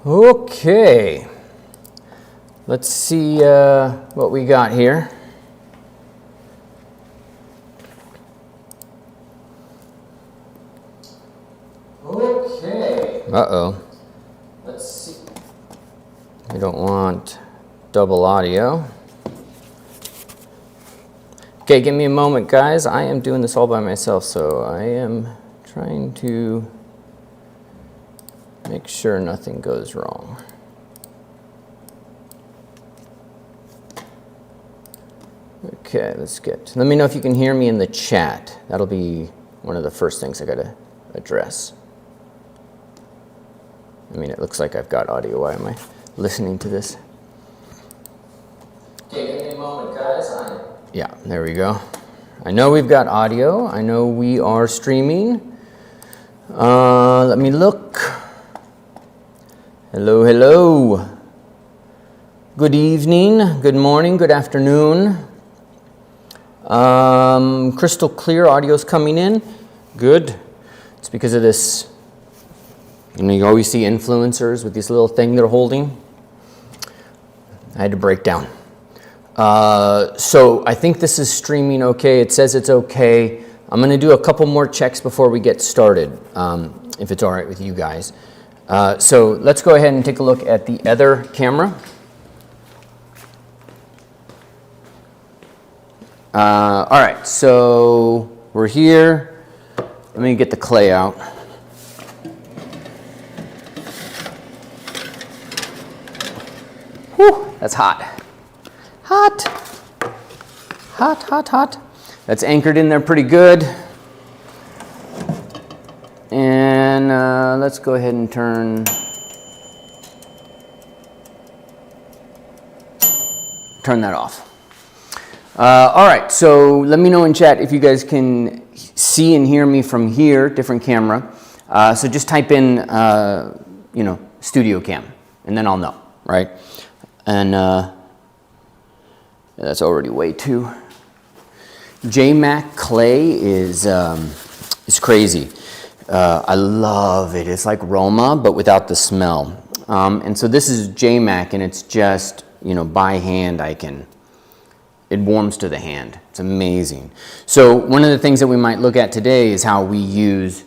Okay, let's see what we got here. Okay. Uh-oh. Let's see. We don't want double audio. Okay, give me a moment, guys. I am doing this all by myself, so I am trying to make sure nothing goes wrong. Okay, let me know if you can hear me in the chat. That'll be one of the first things I gotta address. I mean, it looks like I've got audio. Why am I listening to this? Okay, give me a moment, guys. Yeah, there we go. I know we've got audio. I know we are streaming. Let me look. Hello, hello. Good evening, good morning, good afternoon. Crystal clear, audio's coming in. Good. It's because of this, you always see influencers with this little thing they're holding. I had to break down. So I think this is streaming okay. It says it's okay. I'm going to do a couple more checks before we get started, if it's all right with you guys. So let's go ahead and take a look at the other camera. All right, so we're here. Let me get the clay out. Whew, that's hot. Hot. Hot, hot, hot. That's anchored in there pretty good. And let's go ahead and turn that off. All right, so let me know in chat if you guys can see and hear me from here, different camera. So just type in, studio cam, and then I'll know, right? And that's already way too. JMac clay is crazy. I love it. It's like Roma, but without the smell. And so this is JMac, and it's just, by hand it warms to the hand. It's amazing. So one of the things that we might look at today is how we use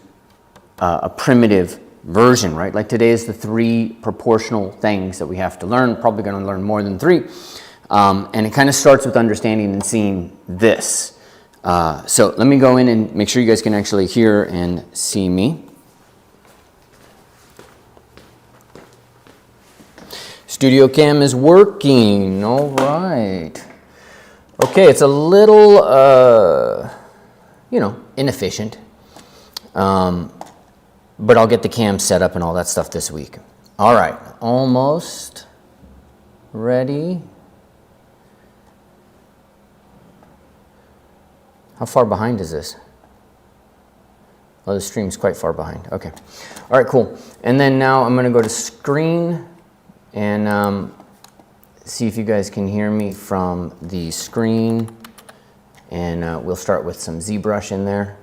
a primitive version, right? Like today is the 3 proportional things that we have to learn. Probably going to learn more than 3. And it kind of starts with understanding and seeing this. So let me go in and make sure you guys can actually hear and see me. Studio cam is working. All right. Okay, it's a little, inefficient. But I'll get the cam set up and all that stuff this week. All right, almost ready. How far behind is this? Oh, the stream's quite far behind. Okay. All right, cool. And then now I'm going to go to screen and see if you guys can hear me from the screen. And we'll start with some ZBrush in there.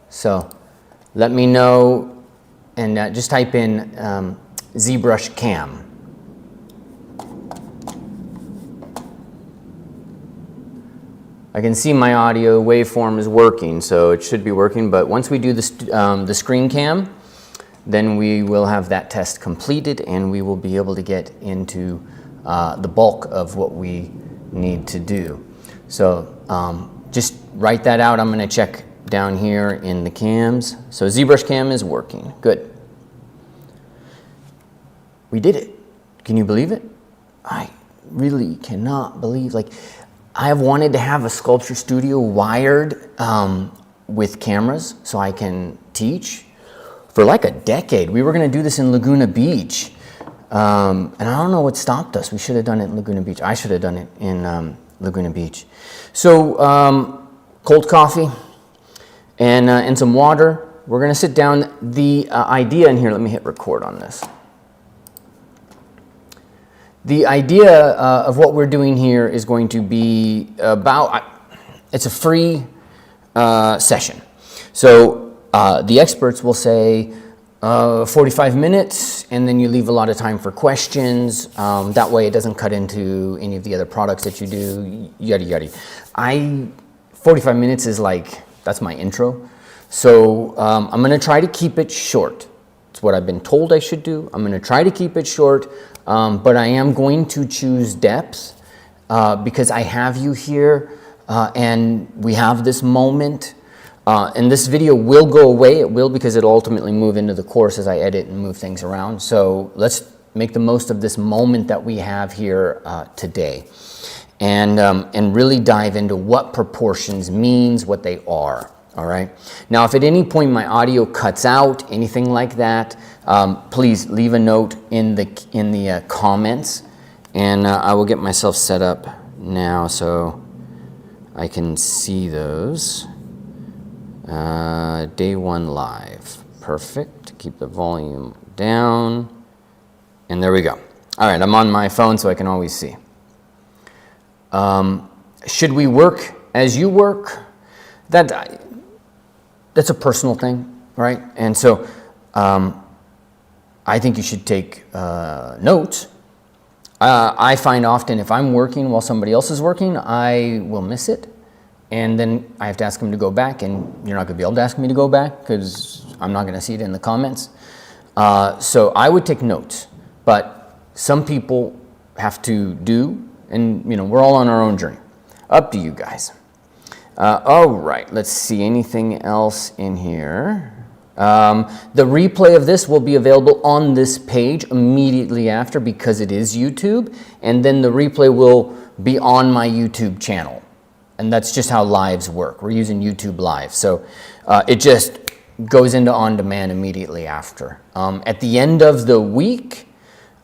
So let me know, and just type in ZBrush cam. I can see my audio waveform is working, so it should be working. But once we do the screen cam, then we will have that test completed, and we will be able to get into the bulk of what we need to do. So just write that out. I'm going to check down here in the cams. So ZBrush cam is working. Good. We did it. Can you believe it? I really cannot believe, I have wanted to have a sculpture studio wired with cameras so I can teach for like a decade. We were going to do this in Laguna Beach, and I don't know what stopped us. We should have done it in Laguna Beach. I should have done it in Laguna Beach. So cold coffee and some water. We're going to sit down. The idea in here, let me hit record on this. The idea of what we're doing here is going to be it's a free session. So the experts will say, 45 minutes, and then you leave a lot of time for questions. That way it doesn't cut into any of the other products that you do, yada yada. 45 minutes is like, that's my intro. So I'm gonna try to keep it short. It's what I've been told I should do. I'm gonna try to keep it short, but I am going to choose depth because I have you here and we have this moment. And this video will go away. It will, because it'll ultimately move into the course as I edit and move things around. So let's make the most of this moment that we have here today, and really dive into what proportions means, what they are. All right. Now, if at any point my audio cuts out, anything like that, please leave a note in the comments, and I will get myself set up now so I can see those. Day 1 live. Perfect. Keep the volume down. And there we go. All right, I'm on my phone so I can always see. Should we work as you work? That's a personal thing, right? And so I think you should take notes. I find often if I'm working while somebody else is working, I will miss it. And then I have to ask them to go back, and you're not going to be able to ask me to go back because I'm not going to see it in the comments. So I would take notes, but some people have to do, and we're all on our own journey. Up to you guys. All right, let's see, anything else in here? The replay of this will be available on this page immediately after, because it is YouTube, and then the replay will be on my YouTube channel. And that's just how lives work. We're using YouTube Live. So it just goes into on-demand immediately after. At the end of the week,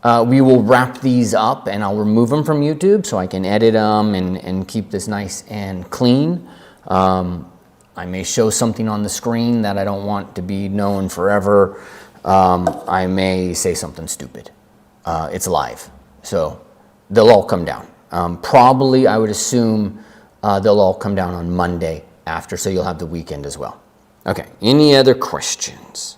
we will wrap these up, and I'll remove them from YouTube so I can edit them and keep this nice and clean. I may show something on the screen that I don't want to be known forever. I may say something stupid. It's live. So they'll all come down. Probably, I would assume, they'll all come down on Monday after, so you'll have the weekend as well. Okay, any other questions?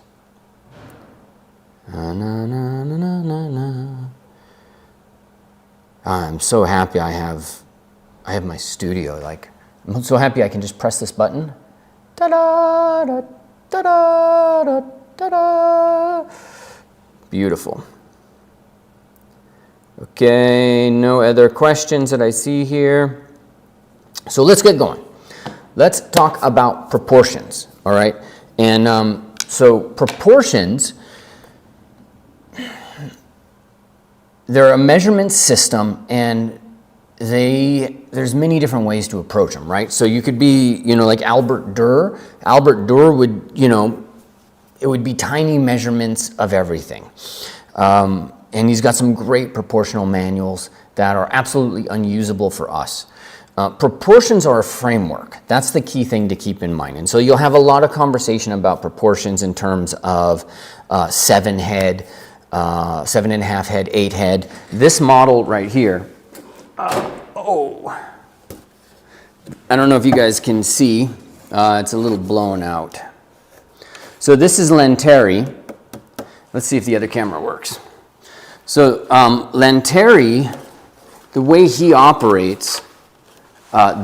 I'm so happy I have my studio. Like, I'm so happy I can just press this button. Ta-da, da, ta-da, da, ta-da. Beautiful. Okay, no other questions that I see here. So let's get going. Let's talk about proportions, all right? And so proportions, they're a measurement system, and there's many different ways to approach them, right? So you could be, like Albert Durr. Albert Durr would, it would be tiny measurements of everything. And he's got some great proportional manuals that are absolutely unusable for us. Proportions are a framework. That's the key thing to keep in mind. And so you'll have a lot of conversation about proportions in terms of 7 head, 7.5 head, 8 head. This model right here, I don't know if you guys can see, it's a little blown out. So this is Lanteri. Let's see if the other camera works. So Lanteri, the way he operates,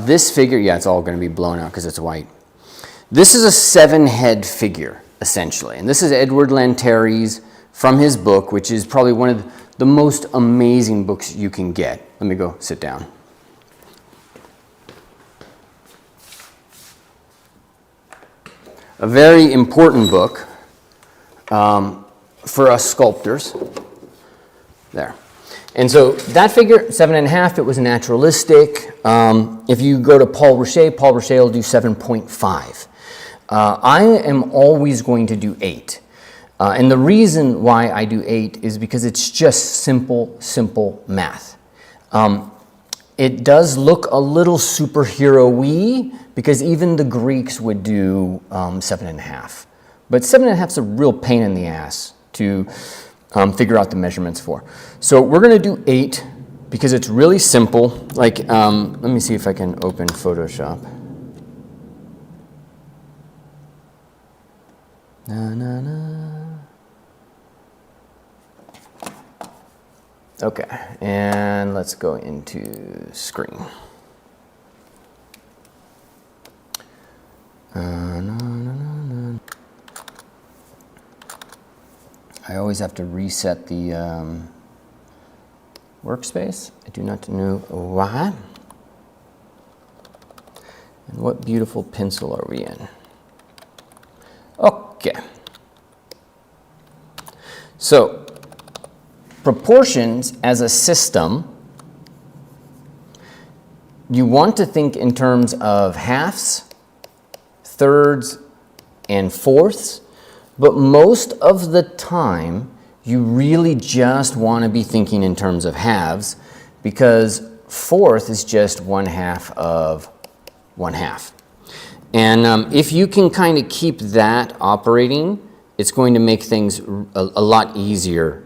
this figure, yeah, it's all going to be blown out because it's white. This is a 7-head figure, essentially. And this is Edward Lanteri's from his book, which is probably one of the most amazing books you can get. Let me go sit down. A very important book for us sculptors. There. And so that figure, 7.5, it was naturalistic. If you go to Paul Roche will do 7.5. I am always going to do 8. And the reason why I do 8 is because it's just simple math. It does look a little superhero-y because even the Greeks would do 7.5. But 7.5 is a real pain in the ass to figure out the measurements for. So we're going to do 8 because it's really simple. Like, let me see if I can open Photoshop. Okay, and let's go into screen. I always have to reset the workspace. I do not know why. And what beautiful pencil are we in? Okay. So, proportions as a system, you want to think in terms of halves, thirds, and fourths, but most of the time, you really just want to be thinking in terms of halves, because fourth is just 1/2 of 1/2. And if you can kind of keep that operating, it's going to make things a lot easier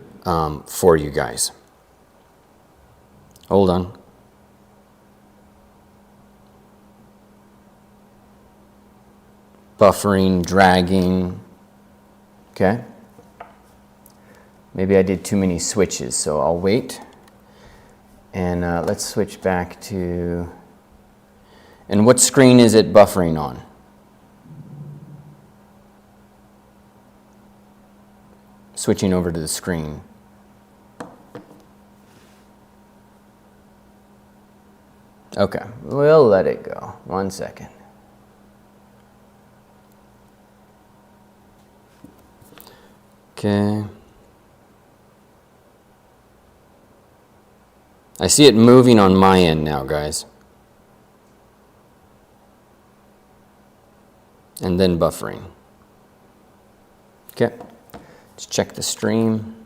for you guys. Hold on. Buffering, dragging. Okay. Maybe I did too many switches, so I'll wait. And let's switch back to... And what screen is it buffering on? Switching over to the screen. Okay, we'll let it go. 1 second. Okay. I see it moving on my end now, guys. And then buffering. Okay. Let's check the stream.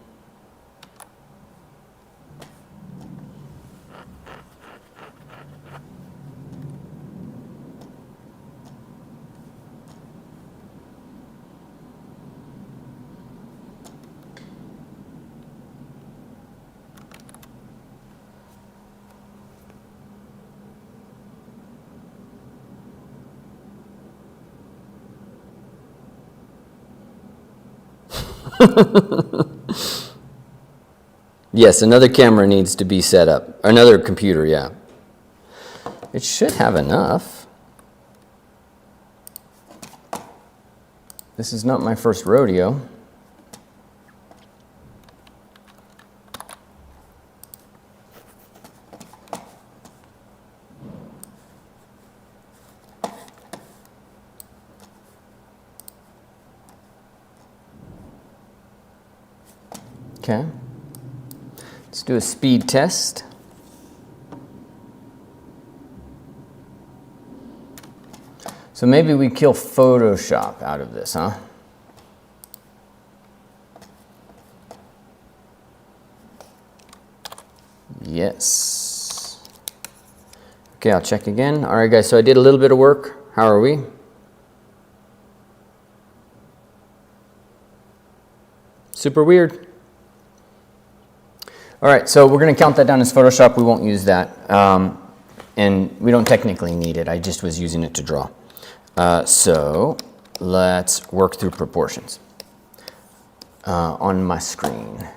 Yes, another camera needs to be set up. Another computer, yeah. It should have enough. This is not my first rodeo. Okay. Let's do a speed test. So maybe we kill Photoshop out of this, huh? Yes. Okay, I'll check again. All right, guys, so I did a little bit of work. How are we? Super weird. All right, so we're going to count that down as Photoshop. We won't use that. And we don't technically need it. I just was using it to draw. So let's work through proportions on my screen.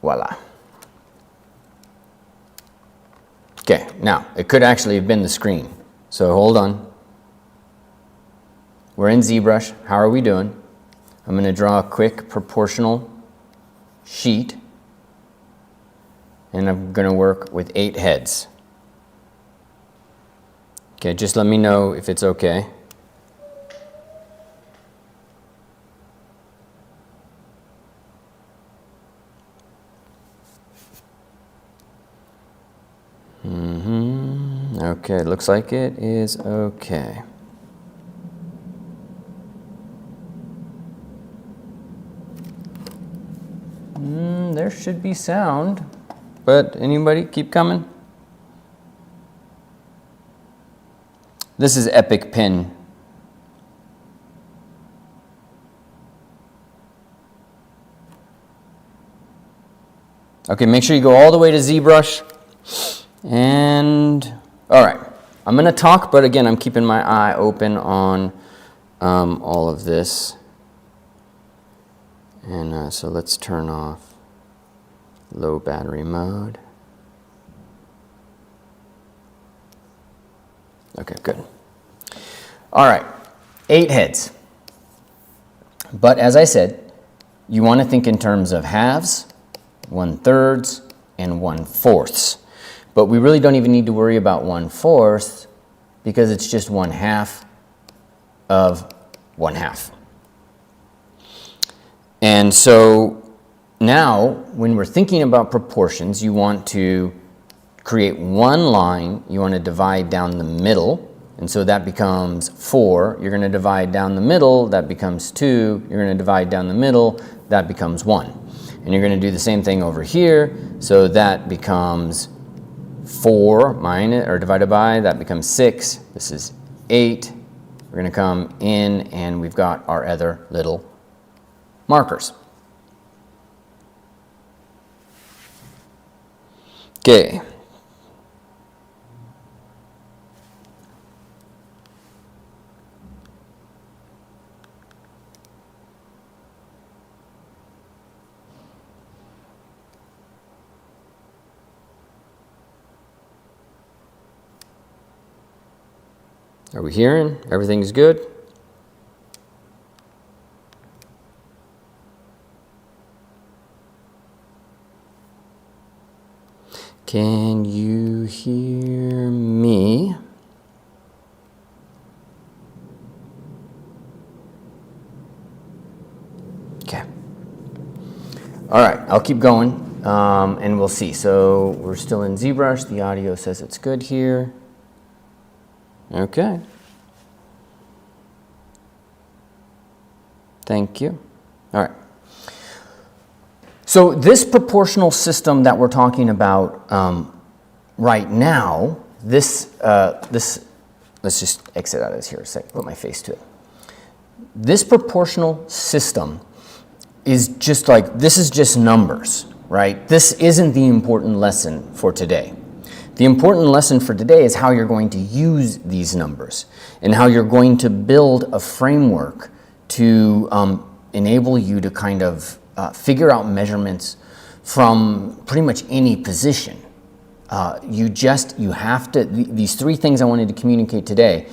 Voila. Okay, now it could actually have been the screen. So hold on. We're in ZBrush. How are we doing? I'm going to draw a quick proportional sheet, and I'm going to work with 8 heads. Okay, just let me know if it's okay. Okay, looks like it is okay. There should be sound, but anybody keep coming? This is Epic Pen. Okay, make sure you go all the way to ZBrush. And, all right. I'm going to talk, but again, I'm keeping my eye open on all of this. And so let's turn off low battery mode. Okay, good. All right, 8 heads. But as I said, you want to think in terms of halves, 1/3, and 1/4. But we really don't even need to worry about 1/4 because it's just 1/2 of 1/2. And so now when we're thinking about proportions, you want to create one line, you want to divide down the middle, and so that becomes 4. You're going to divide down the middle, that becomes 2. You're going to divide down the middle, that becomes 1. And you're going to do the same thing over here, so that becomes 4 minus, or divided by, that becomes 6. This is 8. We're going to come in, and we've got our other little markers. Okay. Are we hearing? Everything's good? Can you hear me? Okay. All right, I'll keep going, and we'll see. So we're still in ZBrush. The audio says it's good here. Okay. Thank you. All right. So this proportional system that we're talking about right now, let's just exit out of this here a second, put my face to it. This proportional system is just like, this is just numbers, right? This isn't the important lesson for today. The important lesson for today is how you're going to use these numbers and how you're going to build a framework to enable you to kind of figure out measurements from pretty much any position. You have to, these 3 things I wanted to communicate today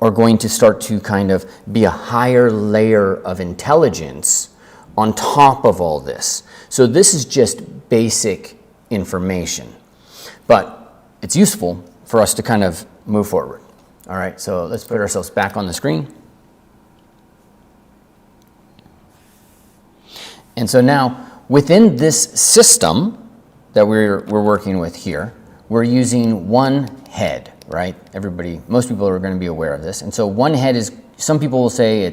are going to start to kind of be a higher layer of intelligence on top of all this. So this is just basic information, but it's useful for us to kind of move forward. All right, so let's put ourselves back on the screen. And so now, within this system that we're working with here, we're using one head, right? Most people are going to be aware of this. And so one head is, some people will say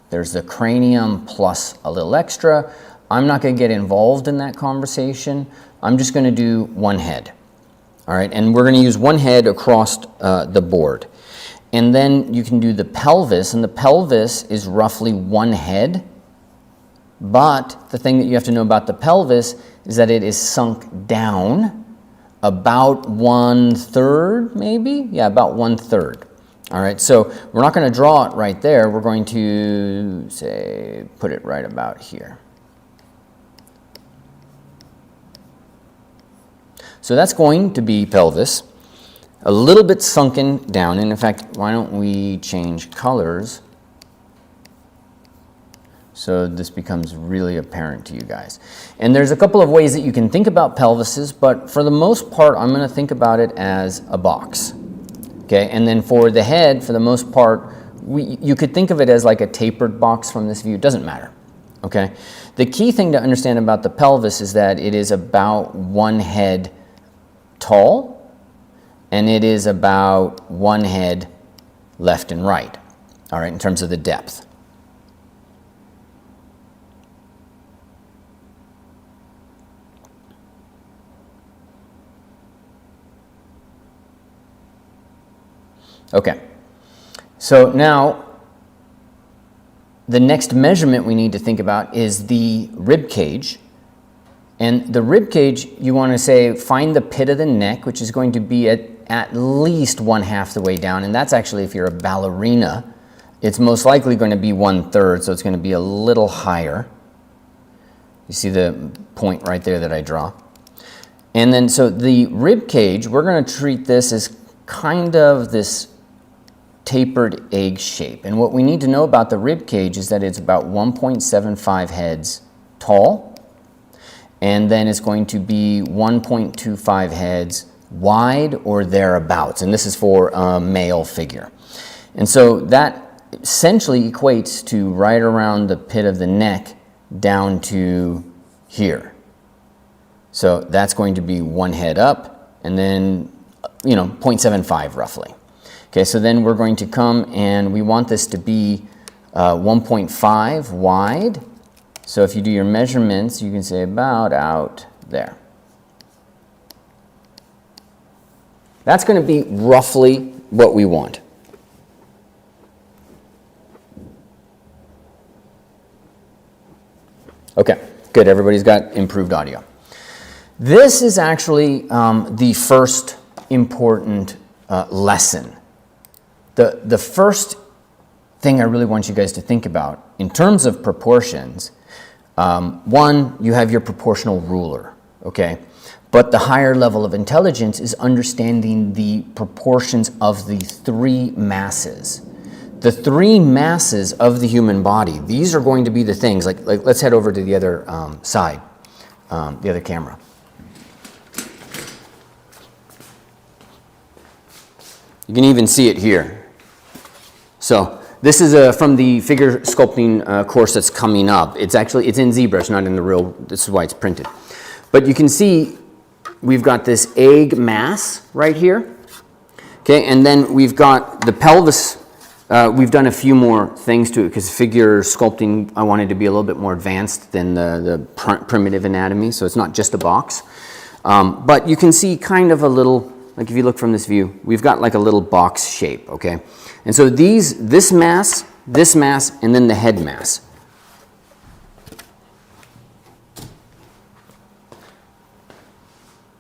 there's the cranium plus a little extra. I'm not going to get involved in that conversation. I'm just going to do one head. All right, and we're going to use one head across the board. And then you can do the pelvis, and the pelvis is roughly one head. But the thing that you have to know about the pelvis is that it is sunk down about 1/3, maybe? Yeah, about 1/3. All right, so we're not going to draw it right there. We're going to, say, put it right about here. So that's going to be pelvis, a little bit sunken down. And in fact, why don't we change colors so this becomes really apparent to you guys. And there's a couple of ways that you can think about pelvises, but for the most part, I'm going to think about it as a box. Okay, and then for the head, for the most part, you could think of it as like a tapered box from this view. It doesn't matter. Okay, the key thing to understand about the pelvis is that it is about one head tall, and it is about one head left and right. All right, in terms of the depth. Okay, so now the next measurement we need to think about is the rib cage. And the rib cage, you want to say, find the pit of the neck, which is going to be at least 1/2 the way down. And that's actually, if you're a ballerina, it's most likely going to be 1/3, so it's going to be a little higher. You see the point right there that I draw. And then, so the rib cage, we're going to treat this as kind of this tapered egg shape. And what we need to know about the rib cage is that it's about 1.75 heads tall, and then it's going to be 1.25 heads wide or thereabouts. And this is for a male figure. And so that essentially equates to right around the pit of the neck down to here. So that's going to be one head up, and then, 0.75 roughly. Okay, so then we're going to come and we want this to be 1.5 wide. So if you do your measurements, you can say about out there. That's going to be roughly what we want. Okay, good. Everybody's got improved audio. This is actually the first important lesson. The first thing I really want you guys to think about in terms of proportions, one, you have your proportional ruler, okay? But the higher level of intelligence is understanding the proportions of the three masses. The three masses of the human body, these are going to be the things, like let's head over to the other side, the other camera. You can even see it here. So this is from the figure sculpting course that's coming up. It's in ZBrush, not in the real, this is why it's printed. But you can see we've got this egg mass right here. Okay, and then we've got the pelvis. We've done a few more things to it because figure sculpting, I wanted to be a little bit more advanced than the primitive anatomy, so it's not just a box. But you can see kind of a little, like if you look from this view, we've got like a little box shape, okay? And so this mass, and then the head mass.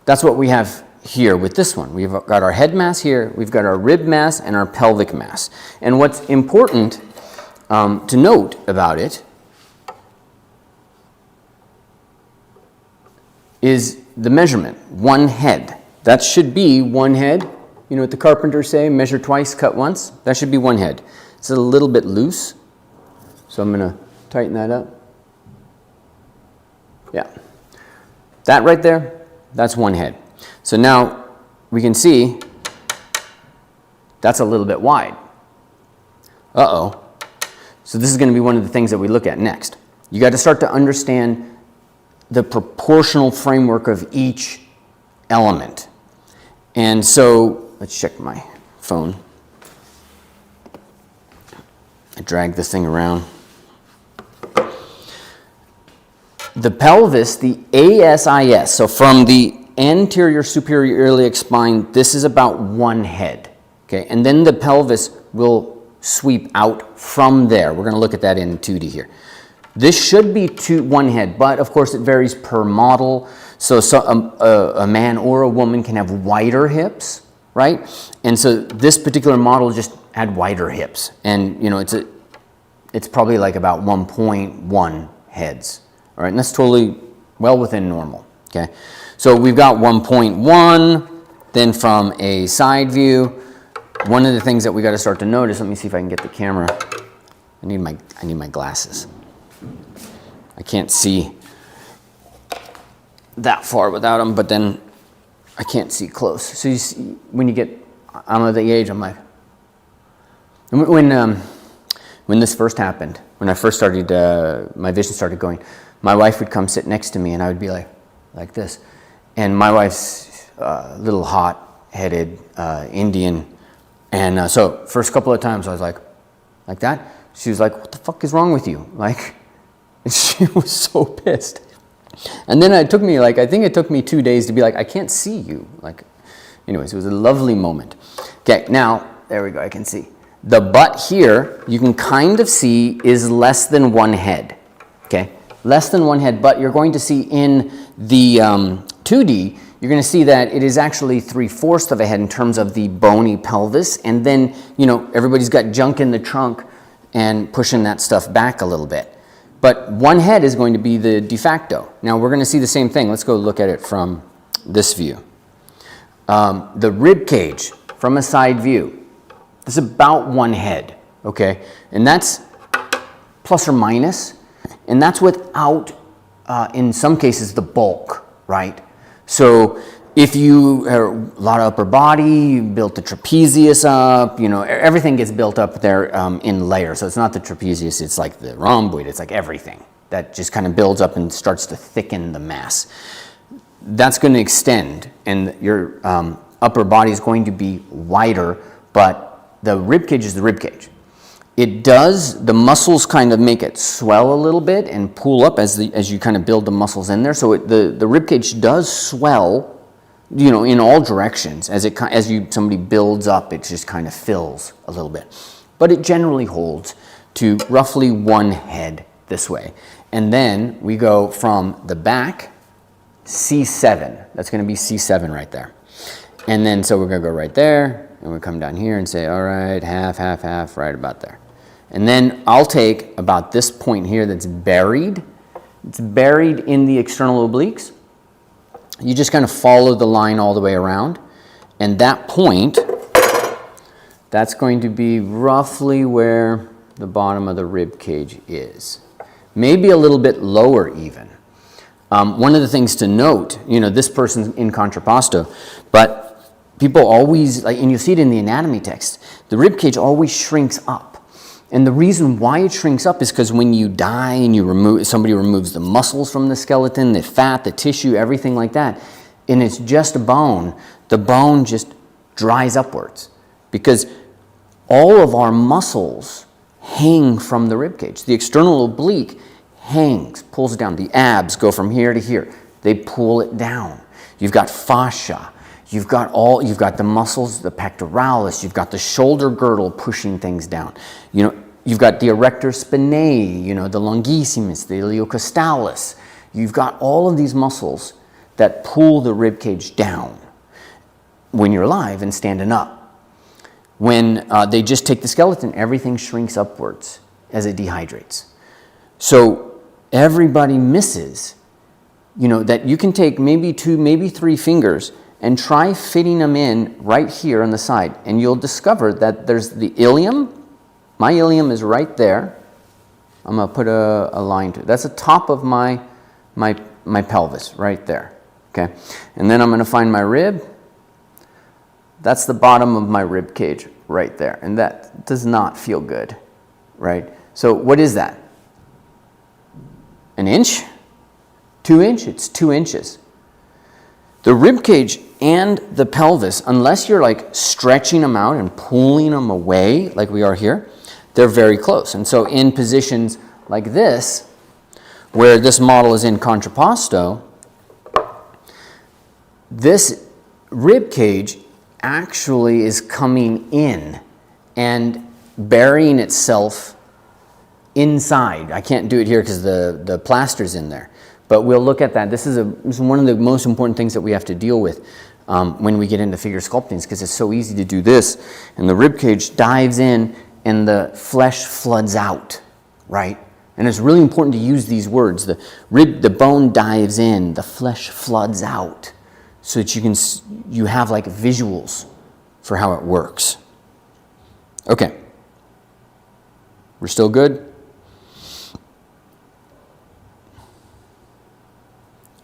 That's what we have here with this one. We've got our head mass here, we've got our rib mass and our pelvic mass. And what's important to note about it is the measurement, one head. That should be one head. You know what the carpenters say, measure twice, cut once? That should be one head. It's a little bit loose, so I'm going to tighten that up. Yeah. That right there, that's one head. So now we can see that's a little bit wide. Uh-oh. So this is going to be one of the things that we look at next. You got to start to understand the proportional framework of each element. And so let's check my phone. I drag this thing around. The pelvis, the ASIS, so from the anterior superior iliac spine, this is about one head, okay? And then the pelvis will sweep out from there. We're going to look at that in 2D here. This should be one head, but of course it varies per model. So a man or a woman can have wider hips, right? And so this particular model just had wider hips, and you know it's probably like about 1.1 heads, all right? And that's totally well within normal, okay? So we've got 1.1, then from a side view, one of the things that we got to start to notice, let me see if I can get the camera. I need my glasses. I can't see that far without them, but then I can't see close. So you see, when you get, I'm at the age, I'm like, when this first happened, when I first started, my vision started going, my wife would come sit next to me and I would be like this. And my wife's a little hot-headed Indian. And so first couple of times I was like that. She was like, what the fuck is wrong with you? Like, and she was so pissed. And then it took me I think it took me 2 days to be like, I can't see you. Like, anyways, it was a lovely moment. Okay, now, there we go, I can see. The butt here, you can kind of see is less than one head, okay? Less than one head, but you're going to see in the 2D, you're going to see that it is actually 3/4 of a head in terms of the bony pelvis. And then, you know, everybody's got junk in the trunk and pushing that stuff back a little bit. But one head is going to be the de facto. Now we're going to see the same thing. Let's go look at it from this view. The rib cage from a side view is about one head, okay? And that's plus or minus, and that's without, in some cases, the bulk, right? So if you are a lot of upper body, you built the trapezius up, you know, everything gets built up there in layers. So it's not the trapezius, it's like the rhomboid, it's like everything that just kind of builds up and starts to thicken the mass. That's going to extend, and your upper body is going to be wider, but the rib cage is the rib cage. It does, the muscles kind of make it swell a little bit and pull up as you kind of build the muscles in there. So the rib cage does swell, you know, in all directions. As somebody builds up, it just kind of fills a little bit. But it generally holds to roughly one head this way. And then we go from the back, C7. That's going to be C7 right there. And then so we're going to go right there, and we come down here and say, all right, half, half, half, right about there. And then I'll take about this point here that's buried. It's buried in the external obliques. You just kind of follow the line all the way around. And that point, that's going to be roughly where the bottom of the rib cage is. Maybe a little bit lower even. One of the things to note, you know, this person's in contrapposto, but people always, like, and you see it in the anatomy text, the rib cage always shrinks up. And the reason why it shrinks up is because when you die and somebody removes the muscles from the skeleton, the fat, the tissue, everything like that, and it's just a bone, the bone just dries upwards because all of our muscles hang from the rib cage. The external oblique hangs, pulls down. The abs go from here to here. They pull it down. You've got fascia. You've got the muscles, the pectoralis, you've got the shoulder girdle pushing things down. You know, you've got the erector spinae, you know, the longissimus, the iliocostalis. You've got all of these muscles that pull the rib cage down when you're alive and standing up. When they just take the skeleton, everything shrinks upwards as it dehydrates. So everybody misses, you know, that you can take maybe 2, maybe 3 fingers and try fitting them in right here on the side, and you'll discover that there's the ilium. My ilium is right there. I'm going to put a line to it. That's the top of my pelvis right there, okay? And then I'm going to find my rib. That's the bottom of my rib cage right there, and that does not feel good, right? So what is that? An inch? 2 inch? It's 2 inches. The rib cage and the pelvis, unless you're like stretching them out and pulling them away like we are here, they're very close. And so in positions like this, where this model is in contrapposto, this rib cage actually is coming in and burying itself inside. I can't do it here because the plaster's in there. But we'll look at that. This is one of the most important things that we have to deal with when we get into figure sculpting, because it's so easy to do this. And the rib cage dives in and the flesh floods out, right? And it's really important to use these words. The bone dives in, the flesh floods out, so that you have like visuals for how it works. Okay. We're still good?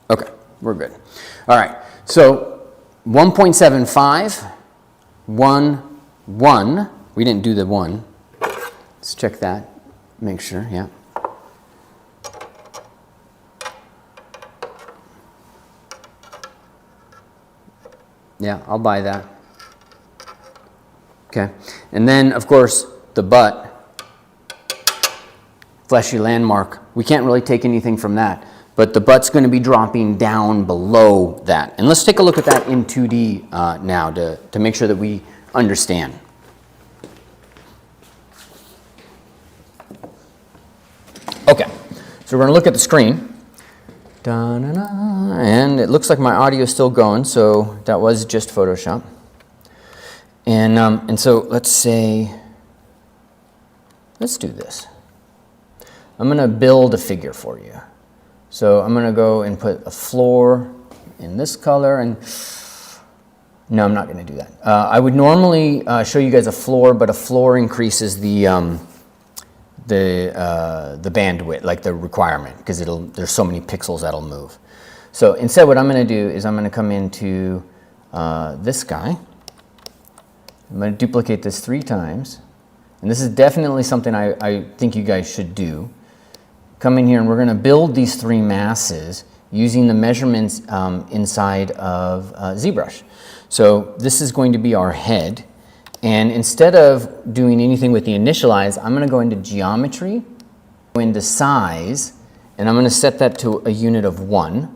Okay, we're good. All right, so 1.75, 1, 1. We didn't do the 1. Let's check that, make sure, yeah. Yeah, I'll buy that. Okay, and then, of course, the butt, fleshy landmark. We can't really take anything from that. But the butt's going to be dropping down below that. And let's take a look at that in 2D now to make sure that we understand. Okay, so we're going to look at the screen. Da-na-na. And it looks like my audio is still going, so that was just Photoshop. And so let's do this. I'm going to build a figure for you. So I'm going to go and put a floor in this color, and no, I'm not going to do that. I would normally show you guys a floor, but a floor increases the bandwidth, like the requirement, because there's so many pixels that'll move. So instead, what I'm going to do is I'm going to come into this guy. I'm going to duplicate this 3 times, and this is definitely something I think you guys should do. Come in here, and we're going to build these 3 masses using the measurements inside of ZBrush. So this is going to be our head, and instead of doing anything with the initialize, I'm going to go into geometry, go into size, and I'm going to set that to a unit of 1.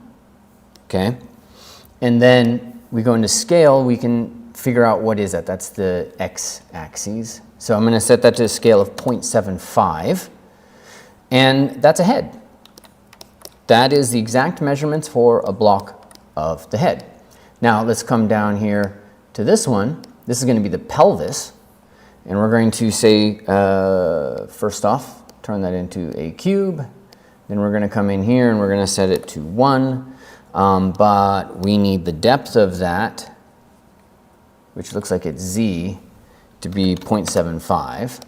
Okay, and then we go into scale. We can figure out what is that. That's the x-axis. So I'm going to set that to a scale of 0.75, and that's a head. That is the exact measurements for a block of the head. Now let's come down here to this one. This is going to be the pelvis, and we're going to say, first off, turn that into a cube. Then we're going to come in here and we're going to set it to 1, but we need the depth of that, which looks like it's z, to be 0.75,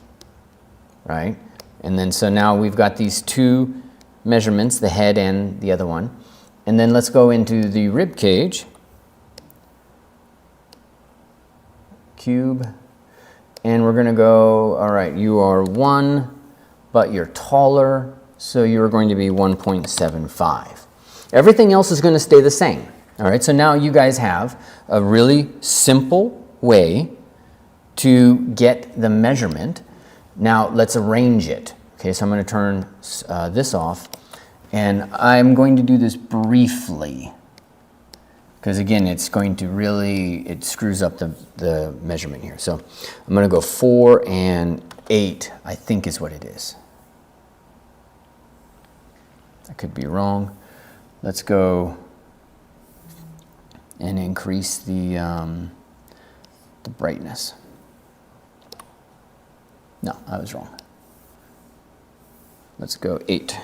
right? And then so now we've got these 2 measurements, the head and the other one. And then let's go into the rib cage, cube, and we're going to go, all right, you are 1, but you're taller, so you're going to be 1.75. Everything else is going to stay the same. All right, so now you guys have a really simple way to get the measurement. Now let's arrange it. Okay, so I'm going to turn this off, and I'm going to do this briefly, because again, it's going to really, it screws up the measurement here. So I'm going to go 4 and 8, I think is what it is. I could be wrong. Let's go and increase the brightness. No, I was wrong. Let's go 8.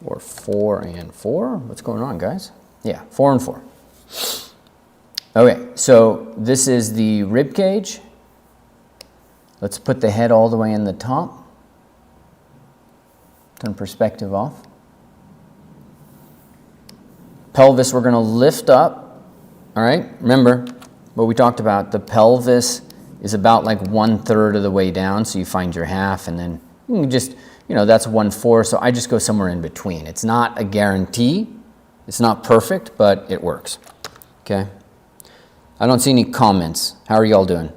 Or 4 and 4. What's going on, guys? Yeah, 4 and 4. Okay, so this is the rib cage. Let's put the head all the way in the top. Turn perspective off. Pelvis, we're going to lift up. All right, remember what we talked about. The pelvis is about like 1/3 of the way down, so you find your half, and then you can just, that's 1/4, so I just go somewhere in between. It's not a guarantee. It's not perfect, but it works. Okay? I don't see any comments. How are y'all doing?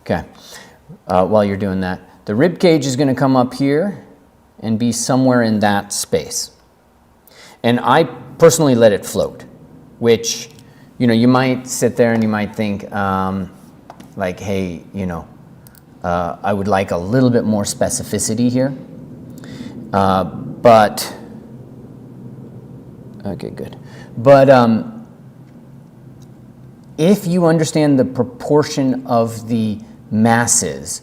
Okay. While you're doing that, the rib cage is going to come up here and be somewhere in that space. And I personally let it float, which, you might sit there and you might think, like, hey, I would like a little bit more specificity here. But, okay, good. But if you understand the proportion of the masses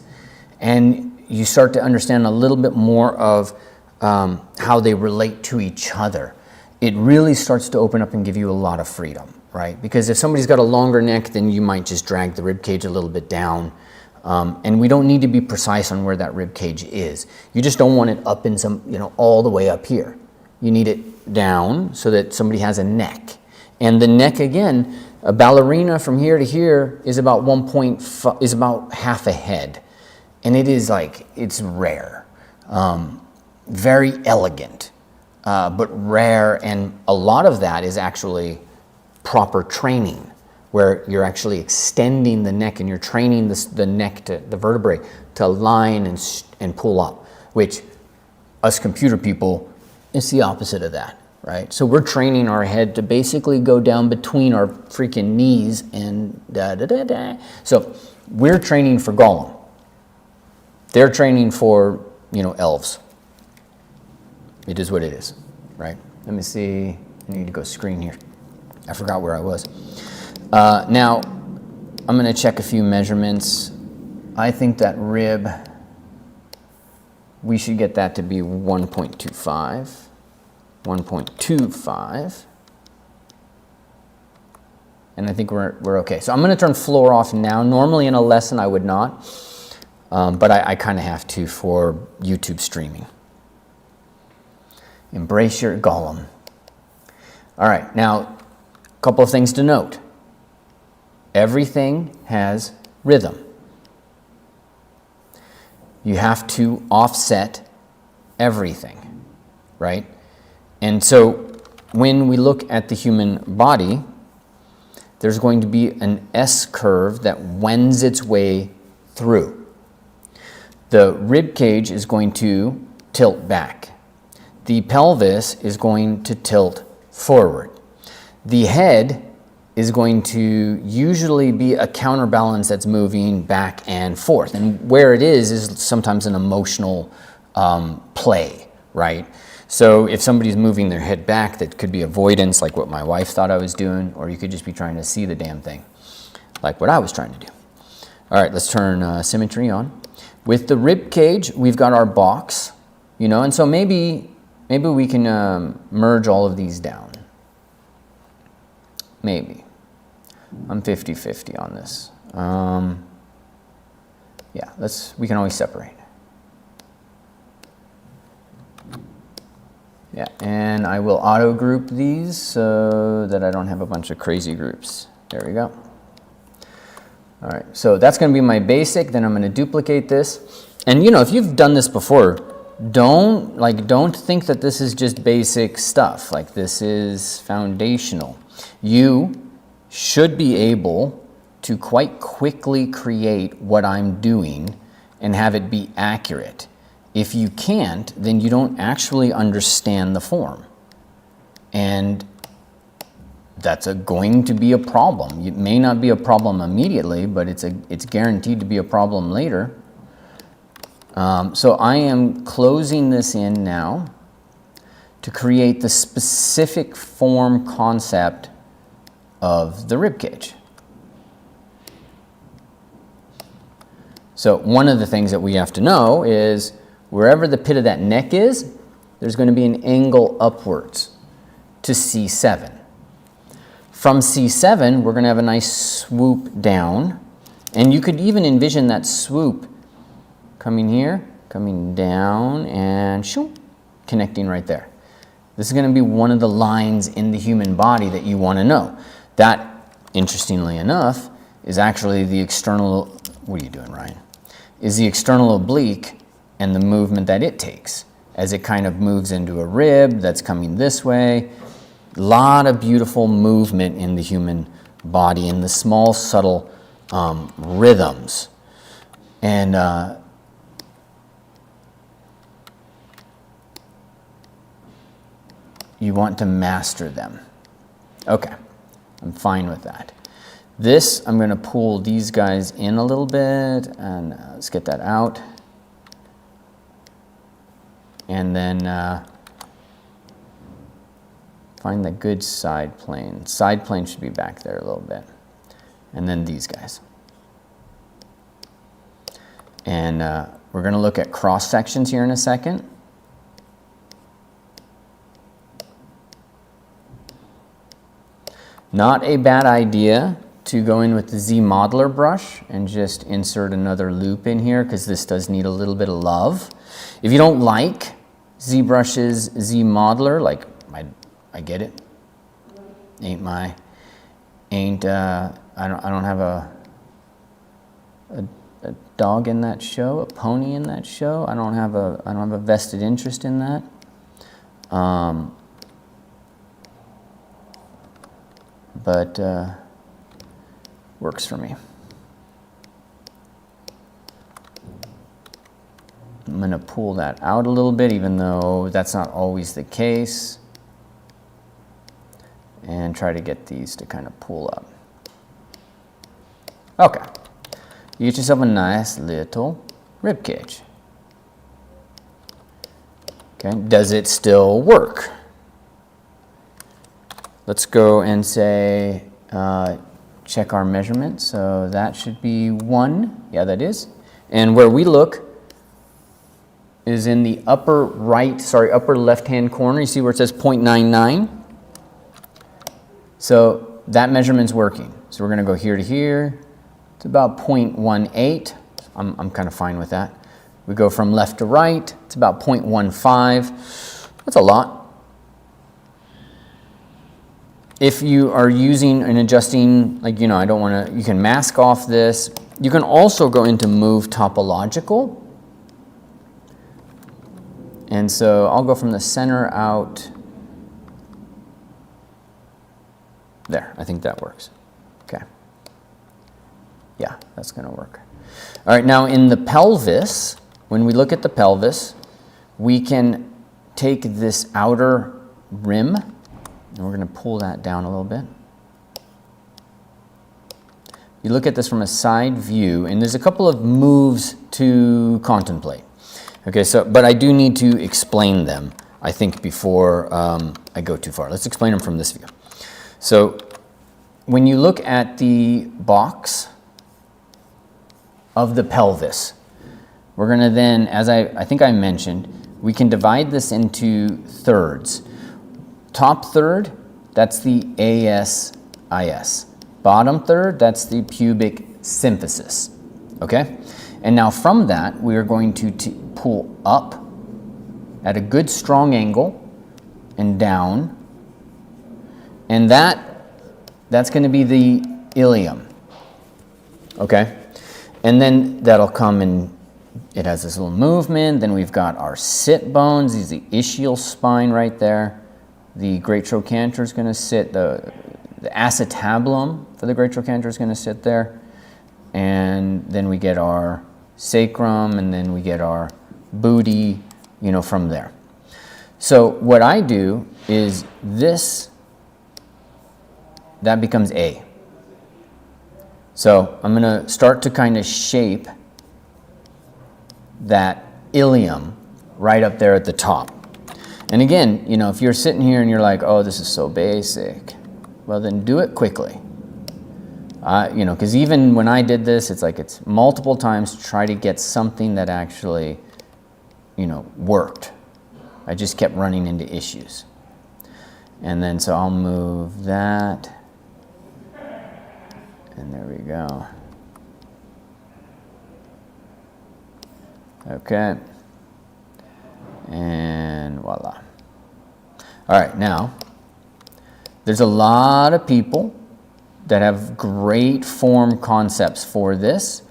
and you start to understand a little bit more of how they relate to each other, it really starts to open up and give you a lot of freedom, right? Because if somebody's got a longer neck, then you might just drag the rib cage a little bit down. And we don't need to be precise on where that rib cage is. You just don't want it up in some, all the way up here. You need it down so that somebody has a neck. And the neck, again, a ballerina from here to here is about is about half a head. And it is it's rare. Very elegant, but rare. And a lot of that is actually proper training, where you're actually extending the neck and you're training the neck, the vertebrae, to line and pull up, which us computer people, it's the opposite of that, right? So we're training our head to basically go down between our freaking knees and da-da-da-da. So we're training for Gollum. They're training for, elves. It is what it is, right? Let me see. I need to go screen here. I forgot where I was. Now, I'm I'm going to check a few measurements. I think that rib, we should get that to be 1.25. 1.25. And I think we're okay. So I'm going to turn floor off now. Normally in a lesson I would not, but I kind of have to for YouTube streaming. Embrace your golem. All right, now a couple of things to note. Everything has rhythm. You have to offset everything, right? And so when we look at the human body, there's going to be an S curve that wends its way through. The rib cage is going to tilt back. The pelvis is going to tilt forward. The head is going to usually be a counterbalance that's moving back and forth. And where it is sometimes an emotional play, right? So if somebody's moving their head back, that could be avoidance, like what my wife thought I was doing, or you could just be trying to see the damn thing, like what I was trying to do. All right, let's turn symmetry on. With the rib cage, we've got our box, you know, and so maybe we can merge all of these down. Maybe. I'm 50-50 on this. Yeah, we can always separate. Yeah, and I will auto group these so that I don't have a bunch of crazy groups. There we go. All right, so that's going to be my basic. Then I'm going to duplicate this. And you know, if you've done this before, don't think that this is just basic stuff. Like, this is foundational. You should be able to quite quickly create what I'm doing and have it be accurate. If you can't, then you don't actually understand the form. And that's going to be a problem. It may not be a problem immediately, but it's guaranteed to be a problem later. So I am closing this in now to create the specific form concept of the rib cage. So one of the things that we have to know is wherever the pit of that neck is, there's going to be an angle upwards to C7. From C7, we're going to have a nice swoop down. And you could even envision that swoop coming here, coming down, and shoo, connecting right there. This is going to be one of the lines in the human body that you want to know. That, interestingly enough, is actually the external, what are you doing, Ryan? Is the external oblique and the movement that it takes as it kind of moves into a rib that's coming this way. A lot of beautiful movement in the human body and the small, subtle rhythms. And you want to master them. Okay, I'm fine with that. This, I'm going to pull these guys in a little bit, and let's get that out. And then find the good side plane. Side plane should be back there a little bit. And then these guys. And we're going to look at cross sections here in a second. Not a bad idea to go in with the Z modeler brush and just insert another loop in here, because this does need a little bit of love. If you don't like ZBrush's Z modeler, like I get it. I don't have a dog in that show, a pony in that show. I don't have a vested interest in that. But works for me. I'm going to pull that out a little bit, even though that's not always the case, and try to get these to kind of pull up. Okay, you get yourself a nice little rib cage. Okay, does it still work? Let's go and say check our measurement. So that should be 1. Yeah, that is. And where we look is in the upper left-hand corner. You see where it says 0.99? So that measurement's working. So we're going to go here to here. It's about 0.18. I'm kind of fine with that. We go from left to right. It's about 0.15. That's a lot. If you are using and adjusting, like, you know, I don't want to, you can mask off this. You can also go into move topological. And so I'll go from the center out. There, I think that works. Okay. Yeah, that's going to work. All right, now in the pelvis, when we look at the pelvis, we can take this outer rim, and we're going to pull that down a little bit. You look at this from a side view, and there's a couple of moves to contemplate. Okay, so, but I do need to explain them, I think, before I go too far. Let's explain them from this view. So when you look at the box of the pelvis, we're going to then, as I think I mentioned, we can divide this into thirds. Top third, that's the ASIS. Bottom third, that's the pubic symphysis. Okay? And now from that, we are going to pull up at a good strong angle and down. And that's going to be the ilium. Okay? And then that'll come and it has this little movement. Then we've got our sit bones. These are the ischial spine right there. The great trochanter is going to sit, the acetabulum for the great trochanter is going to sit there. And then we get our sacrum, and then we get our booty, you know, from there. So what I do is this, that becomes A. So I'm going to start to kind of shape that ilium right up there at the top. And again, you know, if you're sitting here and you're like, oh, this is so basic, well, then do it quickly. You know, because even when I did this, it's like it's multiple times to try to get something that actually, you know, worked. I just kept running into issues. And then so I'll move that. And there we go. Okay. And voila. All right, now, there's a lot of people that have great form concepts for this.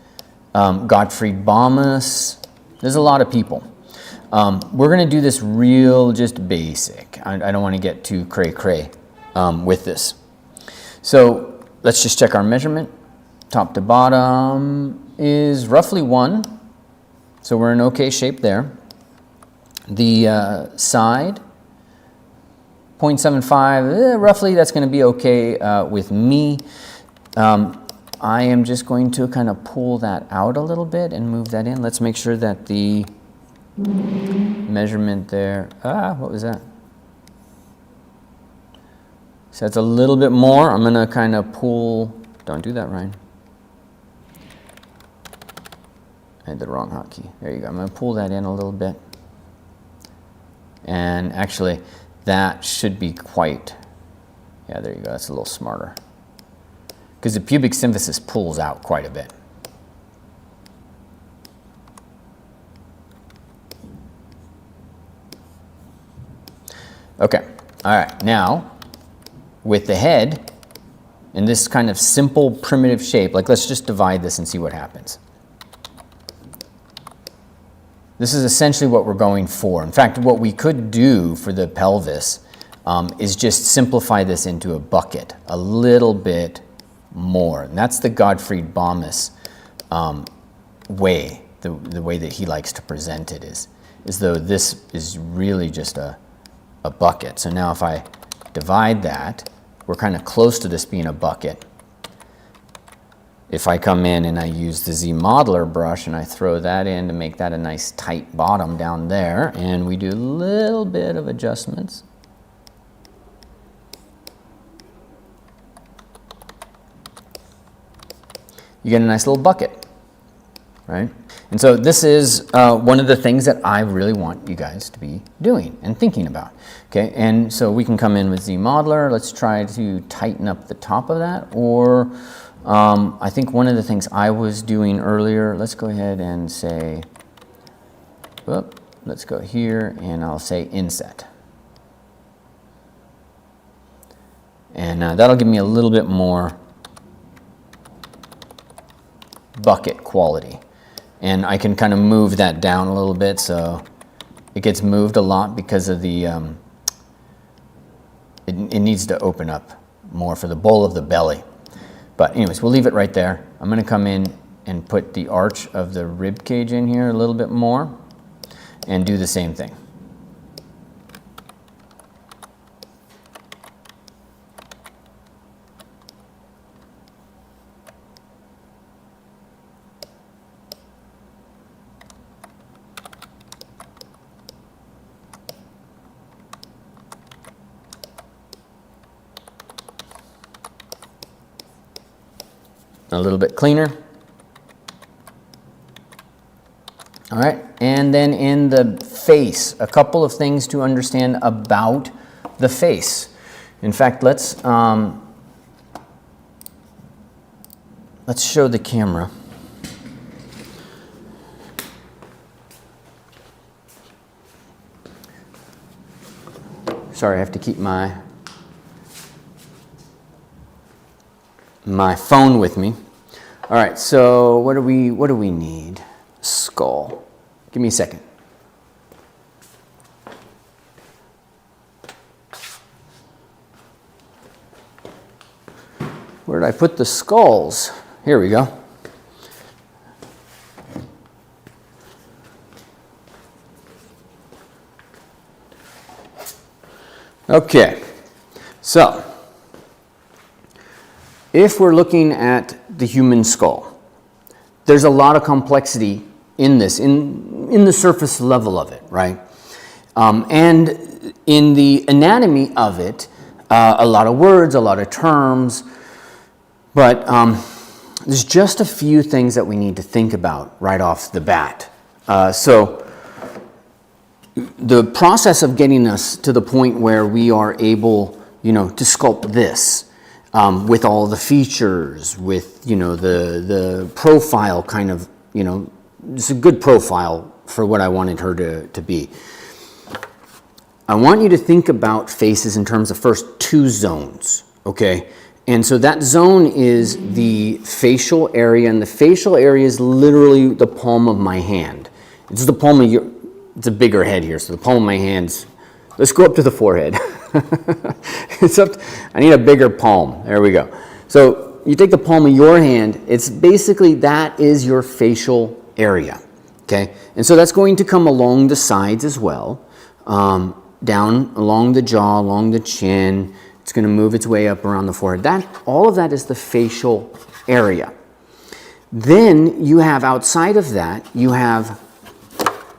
Gottfried Bomus, there's a lot of people. We're going to do this real just basic. I don't want to get too cray-cray with this. So let's just check our measurement. Top to bottom is roughly 1. So we're in okay shape there. The side, 0.75, roughly that's going to be okay with me. I am just going to kind of pull that out a little bit and move that in. Let's make sure that the measurement there, what was that? So that's a little bit more. I'm going to kind of pull, don't do that, Ryan. I had the wrong hotkey. There you go. I'm going to pull that in a little bit. And actually, that should be quite, yeah, there you go. That's a little smarter. Because the pubic symphysis pulls out quite a bit. Okay. All right. Now, with the head, in this kind of simple, primitive shape, like let's just divide this and see what happens. This is essentially what we're going for. In fact, what we could do for the pelvis is just simplify this into a bucket a little bit more. And that's the Gottfried Bomus way, the way that he likes to present it is though this is really just a bucket. So now if I divide that, we're kind of close to this being a bucket. If I come in and I use the Z modeler brush and I throw that in to make that a nice tight bottom down there, and we do a little bit of adjustments. you get a nice little bucket, right? And so this is one of the things that I really want you guys to be doing and thinking about, okay? And so we can come in with ZModeler. Let's try to tighten up the top of that, or I think one of the things I was doing earlier, let's go ahead and say, whoop, let's go here and I'll say inset. And that'll give me a little bit more bucket quality. And I can kind of move that down a little bit, so it gets moved a lot because of the, it needs to open up more for the bowl of the belly. But anyways, we'll leave it right there. I'm gonna come in and put the arch of the rib cage in here a little bit more and do the same thing. A little bit cleaner. All right, and then in the face, a couple of things to understand about the face. In fact, let's show the camera. Sorry, I have to keep my phone with me. All right, so what do we need? Skull. Give me a second. Where did I put the skulls? Here we go. Okay, so if we're looking at the human skull, there's a lot of complexity in this, in the surface level of it, right? And in the anatomy of it, a lot of words, a lot of terms, but there's just a few things that we need to think about right off the bat. So the process of getting us to the point where we are able, to sculpt this, with all the features, with, the profile kind of, it's a good profile for what I wanted her to be. I want you to think about faces in terms of first two zones, okay? And so that zone is the facial area, and the facial area is literally the palm of my hand. It's the palm of it's a bigger head here, so the palm of my hands, let's go up to the forehead. I need a bigger palm. There we go. So you take the palm of your hand, it's basically that is your facial area, okay? And so that's going to come along the sides as well, down along the jaw, along the chin. It's going to move its way up around the forehead. All of that is the facial area. Then you have, outside of that, you have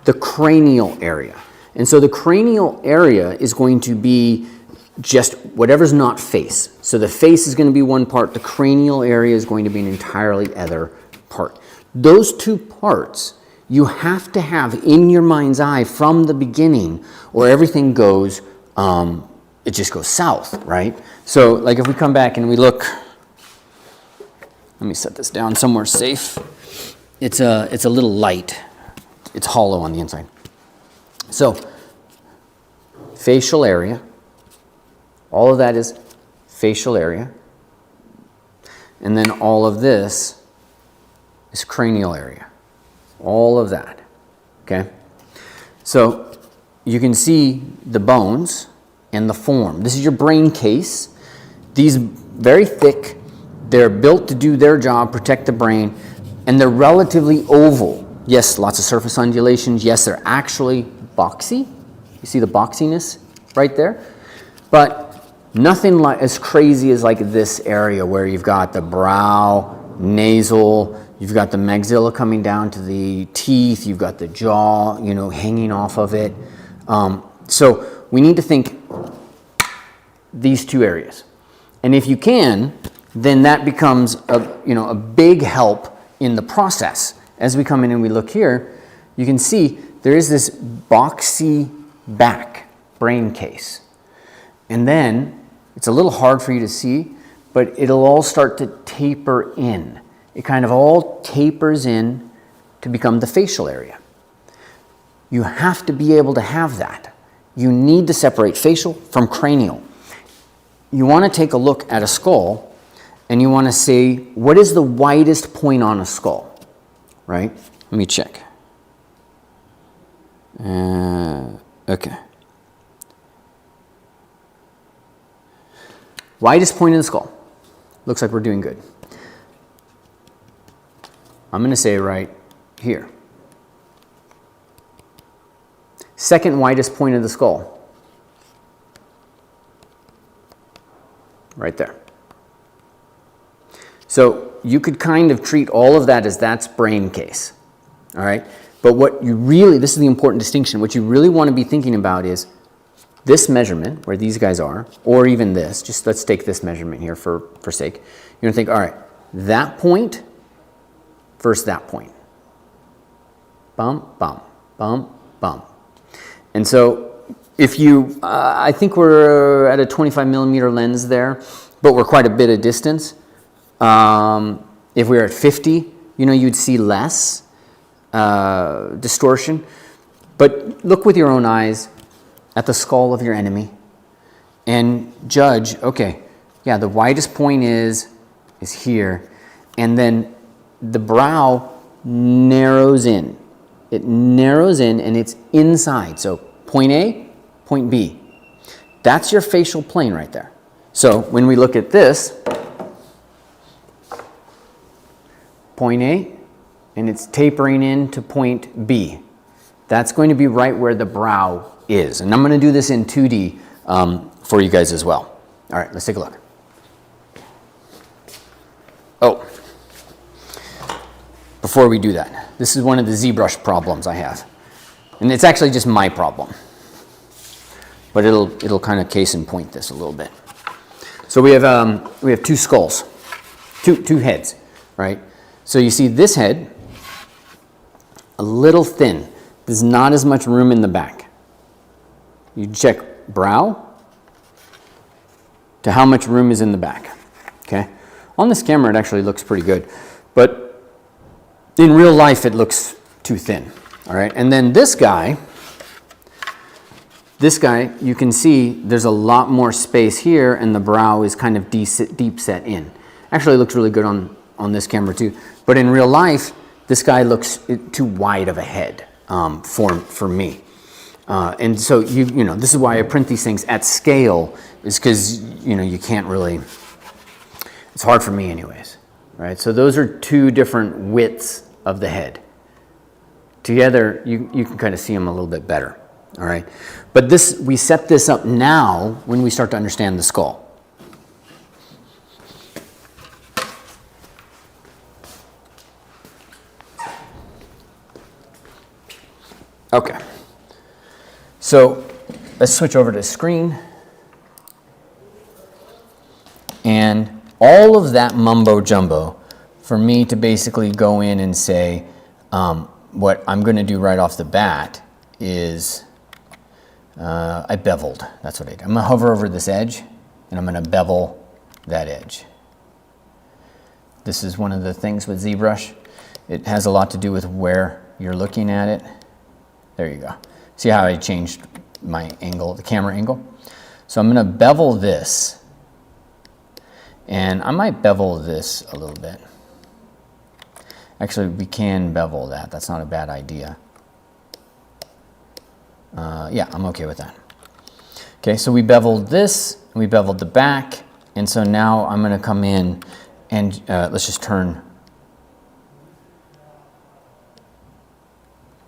the cranial area. And so the cranial area is going to be just whatever's not face. So the face is going to be one part. The cranial area is going to be an entirely other part. Those two parts you have to have in your mind's eye from the beginning, or everything goes, it just goes south, right? So like if we come back and we look, let me set this down somewhere safe. It's a little light. It's hollow on the inside. So facial area, all of that is facial area. And then all of this is cranial area. All of that, okay? So you can see the bones and the form. This is your brain case. These very thick, they're built to do their job, protect the brain, and they're relatively oval. Yes, lots of surface undulations. Yes, they're actually boxy. You see the boxiness right there? But nothing like as crazy as like this area where you've got the brow, nasal, you've got the maxilla coming down to the teeth, you've got the jaw, hanging off of it. So we need to think these two areas. And if you can, then that becomes a big help in the process. As we come in and we look here, you can see there is this boxy back brain case. And then it's a little hard for you to see, but it'll all start to taper in. It kind of all tapers in to become the facial area. You have to be able to have that. You need to separate facial from cranial. You want to take a look at a skull and you want to say, what is the widest point on a skull, right? Let me check. Okay. Widest point in the skull. Looks like we're doing good. I'm going to say right here. Second widest point of the skull. Right there. So you could kind of treat all of that as that's brain case. All right? But what you really, this is the important distinction, what you really want to be thinking about is this measurement, where these guys are, or even this, just let's take this measurement here for sake. You're going to think, all right, that point versus that point. Bump, bump, bump, bump. And so if you, I think we're at a 25 millimeter lens there, but we're quite a bit of distance. If we were at 50, you'd see less distortion. But look with your own eyes at the skull of your enemy and judge, okay, yeah, the widest point is here. And then the brow narrows in. It narrows in and it's inside. So point A, point B. That's your facial plane right there. So when we look at this, point A, and it's tapering in to point B. That's going to be right where the brow is. And I'm going to do this in 2D for you guys as well. All right, let's take a look. Oh, before we do that, this is one of the ZBrush problems I have. And it's actually just my problem. But it'll kind of case and point this a little bit. So we have two skulls, two heads, right? So you see this head, a little thin. There's not as much room in the back. You check brow to how much room is in the back, okay? On this camera, it actually looks pretty good, but in real life, it looks too thin, all right? And then this guy, you can see there's a lot more space here, and the brow is kind of deep set in. Actually, it looks really good on this camera too, but in real life, this guy looks too wide of a head for me. And so this is why I print these things at scale, is because you can't really. It's hard for me, anyways. Right. So those are two different widths of the head. Together, you can kind of see them a little bit better. All right. But we set this up now when we start to understand the skull. Okay. So let's switch over to screen. And all of that mumbo jumbo for me to basically go in and say, what I'm going to do right off the bat is I beveled. That's what I did. I'm going to hover over this edge and I'm going to bevel that edge. This is one of the things with ZBrush. It has a lot to do with where you're looking at it. There you go. See how I changed my angle, the camera angle? So I'm going to bevel this. And I might bevel this a little bit. Actually, we can bevel that. That's not a bad idea. Yeah, I'm okay with that. Okay, so we beveled this, and we beveled the back. And so now I'm going to come in and let's just turn.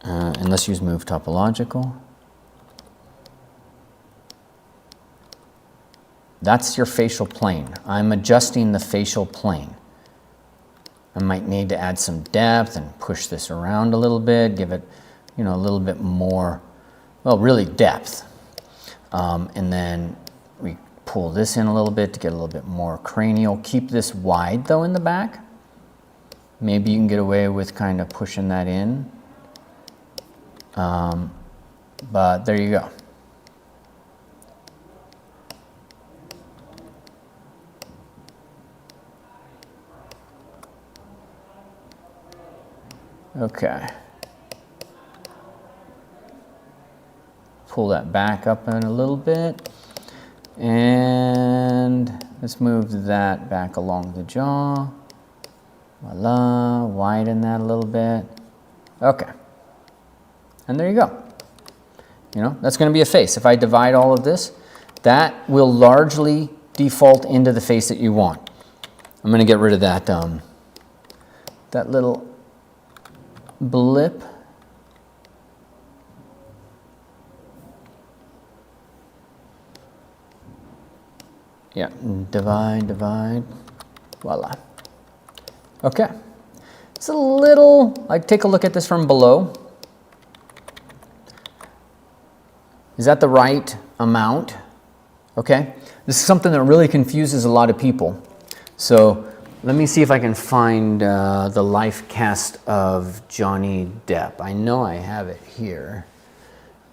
And let's use move topological. That's your facial plane. I'm adjusting the facial plane. I might need to add some depth and push this around a little bit, give it, a little bit more, well, really depth. And then we pull this in a little bit to get a little bit more cranial. Keep this wide though in the back. Maybe you can get away with kind of pushing that in. But there you go. Okay. Pull that back up in a little bit. And let's move that back along the jaw. Voila, widen that a little bit. Okay. And there you go. You know, that's going to be a face. If I divide all of this, that will largely default into the face that you want. I'm going to get rid of that, that little blip. Yeah, divide, voila. Okay, it's a little, like take a look at this from below. Is that the right amount? Okay, this is something that really confuses a lot of people. So let me see if I can find the life cast of Johnny Depp. I know I have it here.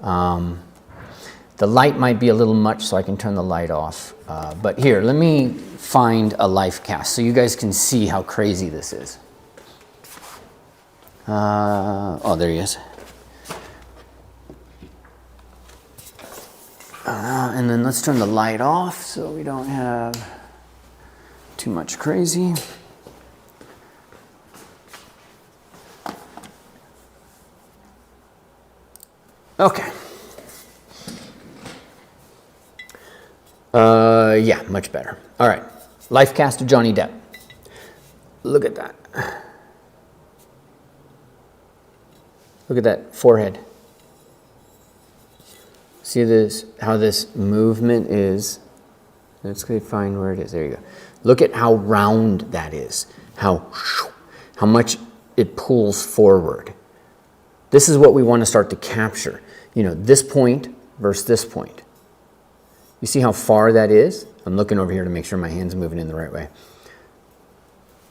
The light might be a little much, so I can turn the light off. But here, let me find a life cast so you guys can see how crazy this is. Oh, there he is. And then let's turn the light off so we don't have too much crazy. Okay. Yeah, much better. All right, life cast of Johnny Depp. Look at that. Look at that forehead. See this, how this movement is. Let's find where it is. There you go. Look at how round that is. How much it pulls forward. This is what we want to start to capture. You know, this point versus this point. You see how far that is? I'm looking over here to make sure my hand's moving in the right way.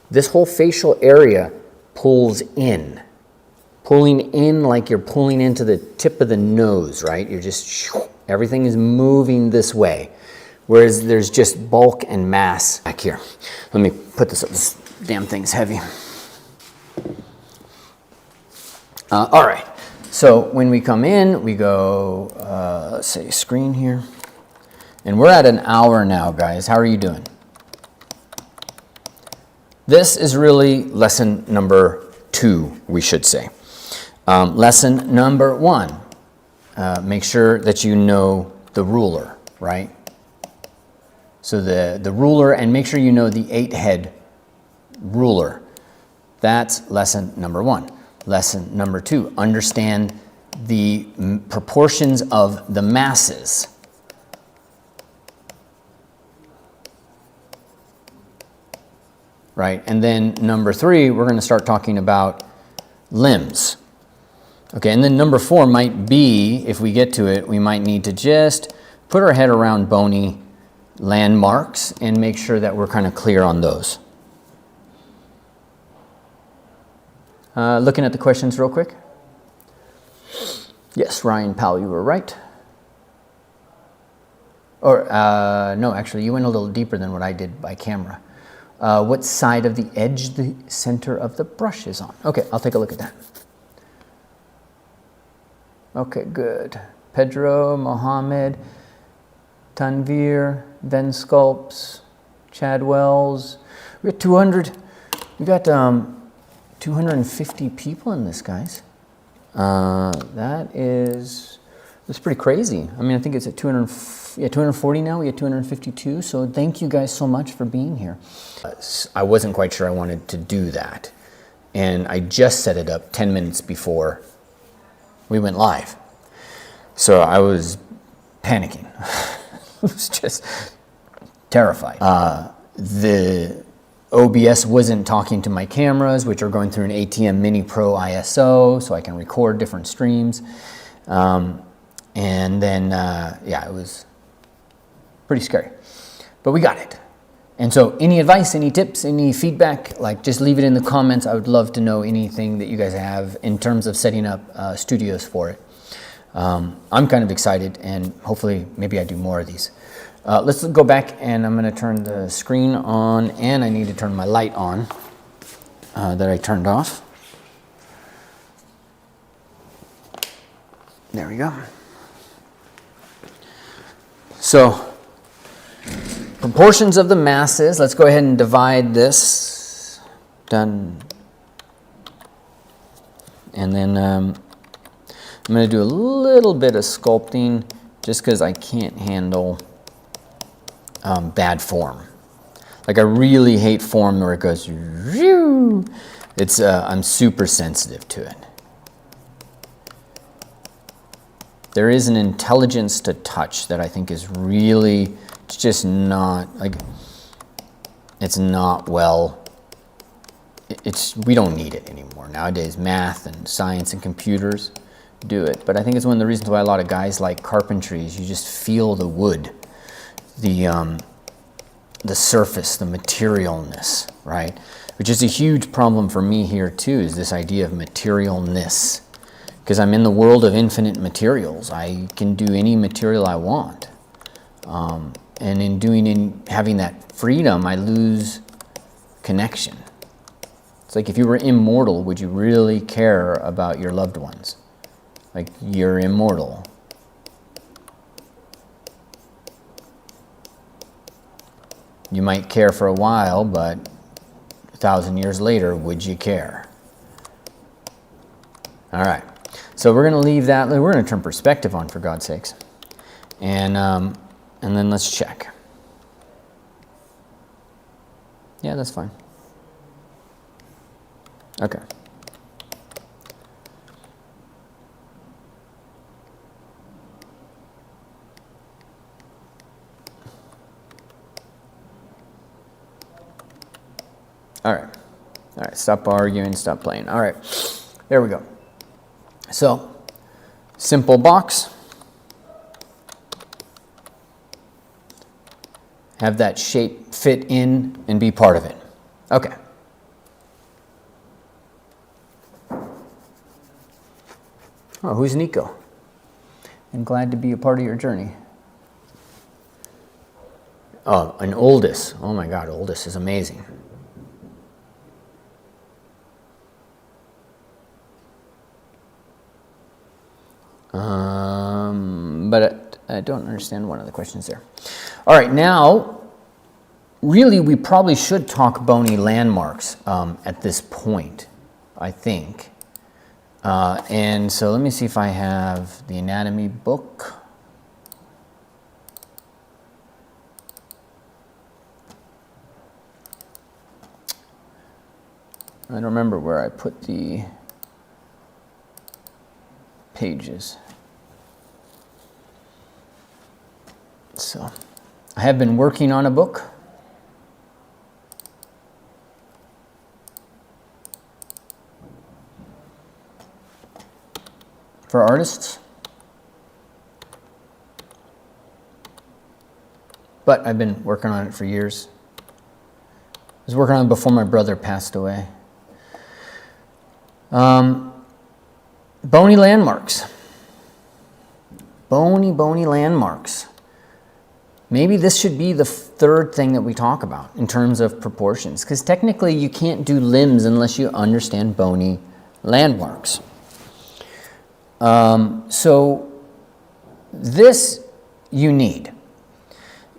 This whole facial area pulls in. Pulling in like you're pulling into the tip of the nose, right? You're just, everything is moving this way. Whereas there's just bulk and mass back here. Let me put this up. This damn thing's heavy. All right. So when we come in, we go, let's say screen here. And we're at an hour now, guys. How are you doing? This is really lesson number 2, we should say. Lesson number 1, make sure that you know the ruler, right? So the ruler, and make sure you know the 8-head ruler. That's lesson number 1. Lesson number 2, understand the proportions of the masses. Right, and then number 3, we're going to start talking about limbs. Okay, and then number 4 might be, if we get to it, we might need to just put our head around bony landmarks and make sure that we're kind of clear on those. Looking at the questions real quick. Yes, Ryan Powell, you were right. Or, no, actually, you went a little deeper than what I did by camera. What side of the edge the center of the brush is on? Okay, I'll take a look at that. Okay, good. Pedro, Mohammed, Tanvir, Ben Sculpts, Chad Wells. We got 250 people in this, guys. That's pretty crazy. I mean, I think it's at 240 now. We had 252. So thank you guys so much for being here. I wasn't quite sure I wanted to do that. And I just set it up 10 minutes before we went live. So I was panicking. I was just terrified. The OBS wasn't talking to my cameras, which are going through an ATEM Mini Pro ISO, so I can record different streams. And then, yeah, pretty scary. But we got it. And so any advice, any tips, any feedback, like just leave it in the comments. I would love to know anything that you guys have in terms of setting up studios for it. I'm kind of excited, and hopefully maybe I do more of these. Let's go back, and I'm going to turn the screen on, and I need to turn my light on that I turned off. There we go. So, proportions of the masses. Let's go ahead and divide this. Done. And then I'm going to do a little bit of sculpting just because I can't handle bad form. Like I really hate form where it goes, I'm super sensitive to it. There is an intelligence to touch that I think is really, it's just not, like, it's not well, we don't need it anymore. Nowadays, math and science and computers do it. But I think it's one of the reasons why a lot of guys like carpentry is you just feel the wood, the surface, the materialness, right? Which is a huge problem for me here too, is this idea of materialness. Because I'm in the world of infinite materials. I can do any material I want. And in having that freedom, I lose connection. It's like if you were immortal, would you really care about your loved ones? Like, you're immortal. You might care for a while, but 1,000 years later, would you care? All right. So we're going to leave that. We're going to turn perspective on, for God's sakes. And then let's check. Yeah, that's fine. Okay. All right. All right, stop arguing, stop playing. All right, there we go. So, simple box. Have that shape fit in and be part of it. Okay. Oh, who's Nico? I'm glad to be a part of your journey. Oh, an oldest. Oh my God, oldest is amazing. But I don't understand one of the questions there. All right, now, really, we probably should talk bony landmarks at this point, I think. And so let me see if I have the anatomy book. I don't remember where I put the pages. So, I have been working on a book. For artists. But I've been working on it for years. I was working on it before my brother passed away. Bony landmarks. Bony landmarks. Maybe this should be the third thing that we talk about in terms of proportions, because technically you can't do limbs unless you understand bony landmarks. So this you need.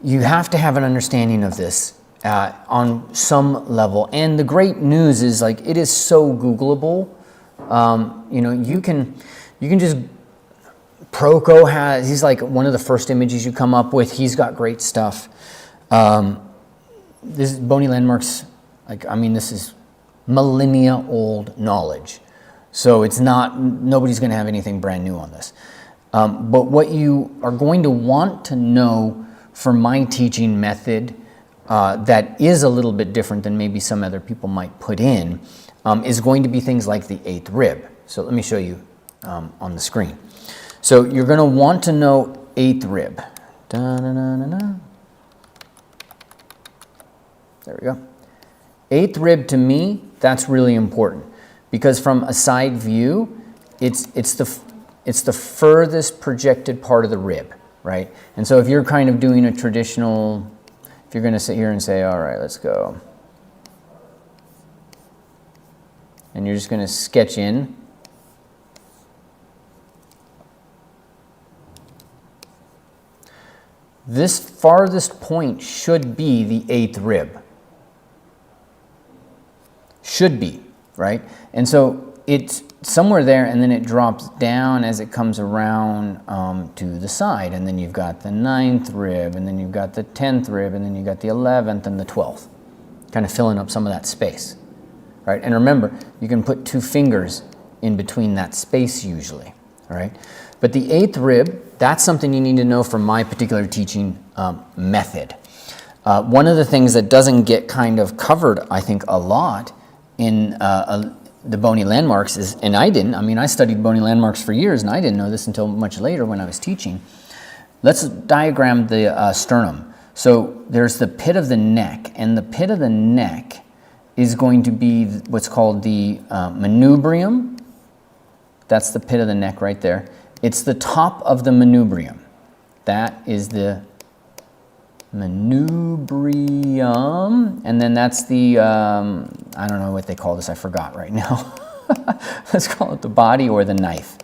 You have to have an understanding of this on some level. And the great news is, like, it is so Googleable. You can just, Proco has, he's like one of the first images you come up with. He's got great stuff. This bony landmarks, this is millennia old knowledge. So it's not, nobody's going to have anything brand new on this. But what you are going to want to know for my teaching method that is a little bit different than maybe some other people might put in is going to be things like the 8th rib. So let me show you on the screen. So you're going to want to know 8th rib. Da-na-na-na-na. There we go. 8th rib to me, that's really important because from a side view, it's the furthest projected part of the rib, right? And so if you're kind of doing a traditional, if you're going to sit here and say, all right, let's go. And you're just going to sketch in. This farthest point should be the 8th rib. Should be, right? And so it's somewhere there, and then it drops down as it comes around to the side. And then you've got the 9th rib, and then you've got the 10th rib, and then you've got the 11th and the 12th. Kind of filling up some of that space, right? And remember, you can put 2 fingers in between that space usually, all right? But the 8th rib, that's something you need to know from my particular teaching method. One of the things that doesn't get kind of covered, I think, a lot in the bony landmarks is, and I didn't, I mean, I studied bony landmarks for years, and I didn't know this until much later when I was teaching. Let's diagram the sternum. So there's the pit of the neck, and the pit of the neck is going to be what's called the manubrium. That's the pit of the neck right there. It's the top of the manubrium. That is the manubrium, and then that's the, I don't know what they call this, I forgot right now. Let's call it the body or the knife.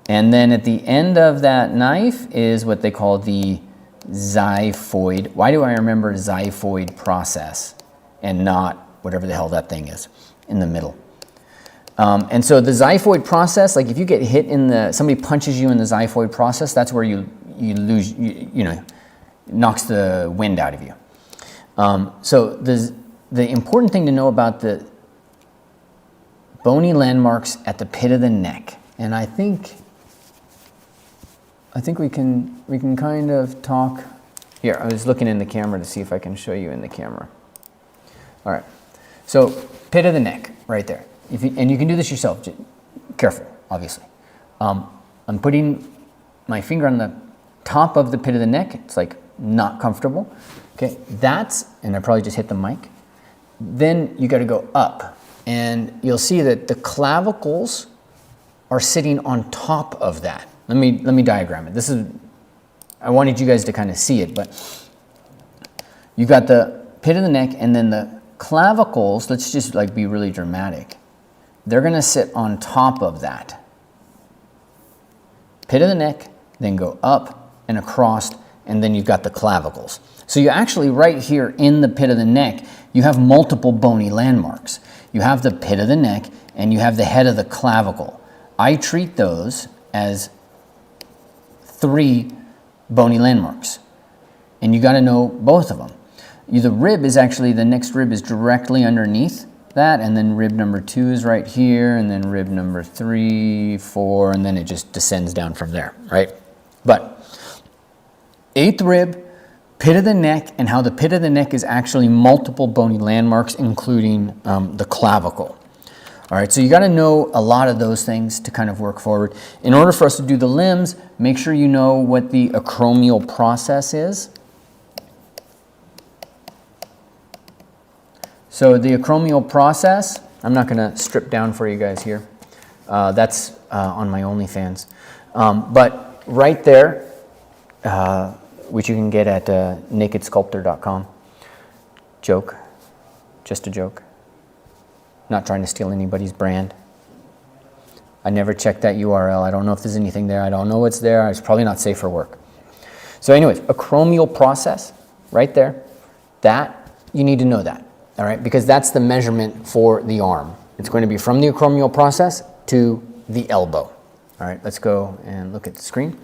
And then at the end of that knife is what they call the xiphoid. Why do I remember xiphoid process and not whatever the hell that thing is in the middle? And so the xiphoid process, like if you get hit in the, somebody punches you in the xiphoid process, that's where you lose, you know, knocks the wind out of you. So the important thing to know about the bony landmarks at the pit of the neck, and I think we can kind of talk. Here, I was looking in the camera to see if I can show you in the camera. All right, so pit of the neck, right there. And you can do this yourself. Just careful, obviously. I'm putting my finger on the top of the pit of the neck. It's like not comfortable. Okay, that's, and I probably just hit the mic. Then you got to go up, and you'll see that the clavicles are sitting on top of that. Let me diagram it. This is, I wanted you guys to kind of see it, but you got the pit of the neck, and then the clavicles. Let's just like be really dramatic. They're going to sit on top of that pit of the neck, then go up and across, and then you've got the clavicles. So you actually, right here in the pit of the neck, you have multiple bony landmarks. You have the pit of the neck, and you have the head of the clavicle. I treat those as 3 bony landmarks, and you got to know both of them. The rib is actually, the next rib is directly underneath that, and then rib number 2 is right here, and then rib number 3, 4, and then it just descends down from there, right? But 8th rib, pit of the neck, and how the pit of the neck is actually multiple bony landmarks, including the clavicle. All right, so you got to know a lot of those things to kind of work forward. In order for us to do the limbs, make sure you know what the acromial process is. So the acromial process, I'm not going to strip down for you guys here. That's on my OnlyFans. But right there, which you can get at nakedsculptor.com. Joke. Just a joke. Not trying to steal anybody's brand. I never checked that URL. I don't know if there's anything there. I don't know what's there. It's probably not safe for work. So anyways, acromial process, right there. That, you need to know that. All right, because that's the measurement for the arm. It's going to be from the acromial process to the elbow. All right, let's go and look at the screen.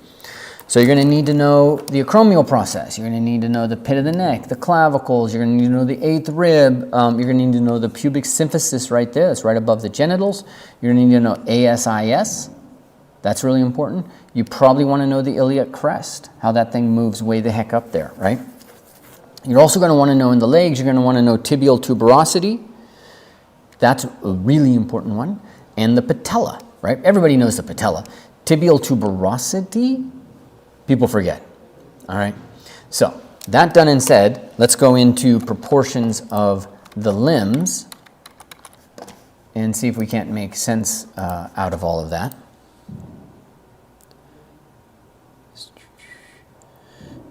So you're going to need to know the acromial process. You're going to need to know the pit of the neck, the clavicles. You're going to need to know the 8th rib. You're going to need to know the pubic symphysis right there. That's right above the genitals. You're going to need to know ASIS. That's really important. You probably want to know the iliac crest, how that thing moves way the heck up there, right? You're also going to want to know in the legs, you're going to want to know tibial tuberosity. That's a really important one. And the patella, right? Everybody knows the patella. Tibial tuberosity, people forget. All right? So that done and said, let's go into proportions of the limbs and see if we can't make sense out of all of that.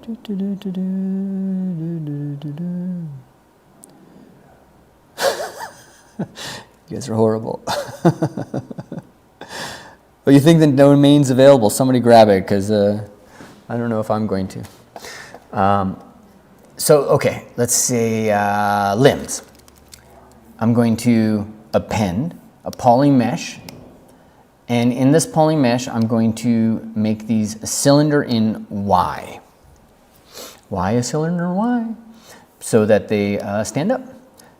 You guys are horrible. But you think the domain's available, somebody grab it, because I don't know if I'm going to. Okay, let's say limbs. I'm going to append a poly mesh, and in this poly mesh, I'm going to make these a cylinder in Y. Why a cylinder in Y? So that they stand up.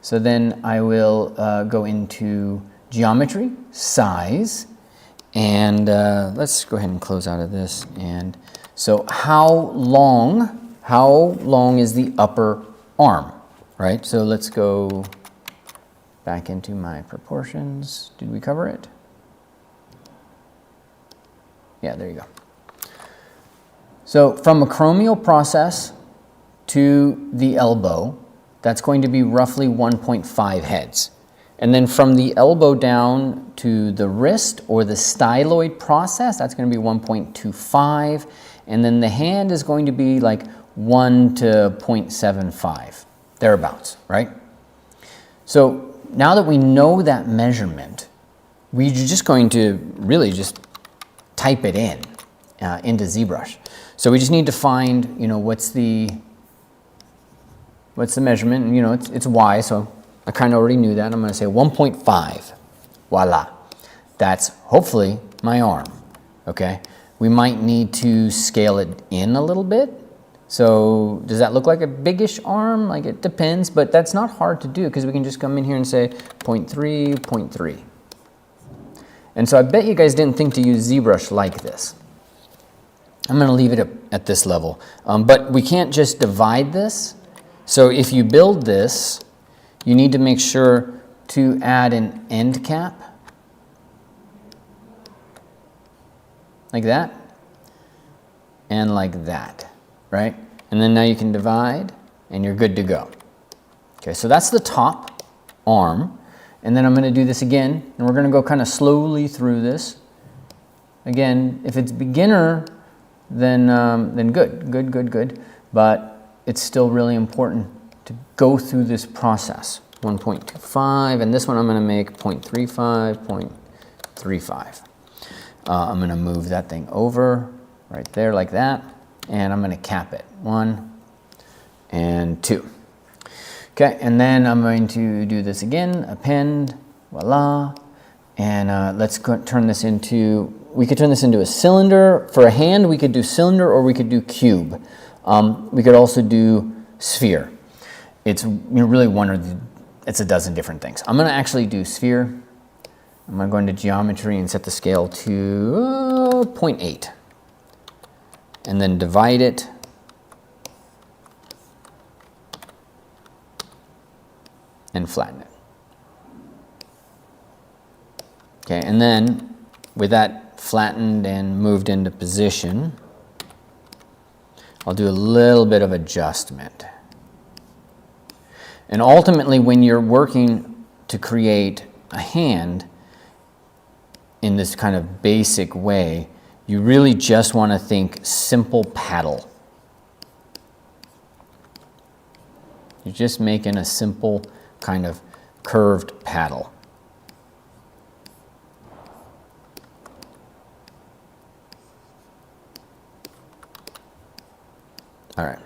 So then I will go into geometry, size, and let's go ahead and close out of this. And so how long is the upper arm, right? So let's go back into my proportions. Did we cover it? Yeah, there you go. So from a acromial process to the elbow, that's going to be roughly 1.5 heads. And then from the elbow down to the wrist or the styloid process, that's going to be 1.25. And then the hand is going to be like 1 to 0.75, thereabouts, right? So now that we know that measurement, we're just going to really just type it in into ZBrush. So we just need to find, what's the measurement? And, it's Y, so I kind of already knew that. I'm going to say 1.5. Voila. That's hopefully my arm, okay? We might need to scale it in a little bit. So does that look like a biggish arm? Like, it depends, but that's not hard to do because we can just come in here and say 0.3, 0.3. And so I bet you guys didn't think to use ZBrush like this. I'm going to leave it at this level. But we can't just divide this. So if you build this, you need to make sure to add an end cap. Like that. And like that. Right? And then now you can divide and you're good to go. Okay, so that's the top arm. And then I'm going to do this again. And we're going to go kind of slowly through this. Again, if it's beginner, then good. But it's still really important to go through this process. 1.25, and this one I'm going to make 0.35, 0.35. I'm going to move that thing over right there like that, and I'm going to cap it. 1 and 2. Okay, and then I'm going to do this again, append, voila, and let's turn this into, we could turn this into a cylinder. For a hand, we could do cylinder or we could do cube. We could also do sphere. It's really it's a dozen different things. I'm going to actually do sphere. I'm going to go into geometry and set the scale to 0.8. And then divide it. And flatten it. Okay, and then with that flattened and moved into position, I'll do a little bit of adjustment. And ultimately, when you're working to create a hand in this kind of basic way, you really just want to think simple paddle. You're just making a simple kind of curved paddle. All right.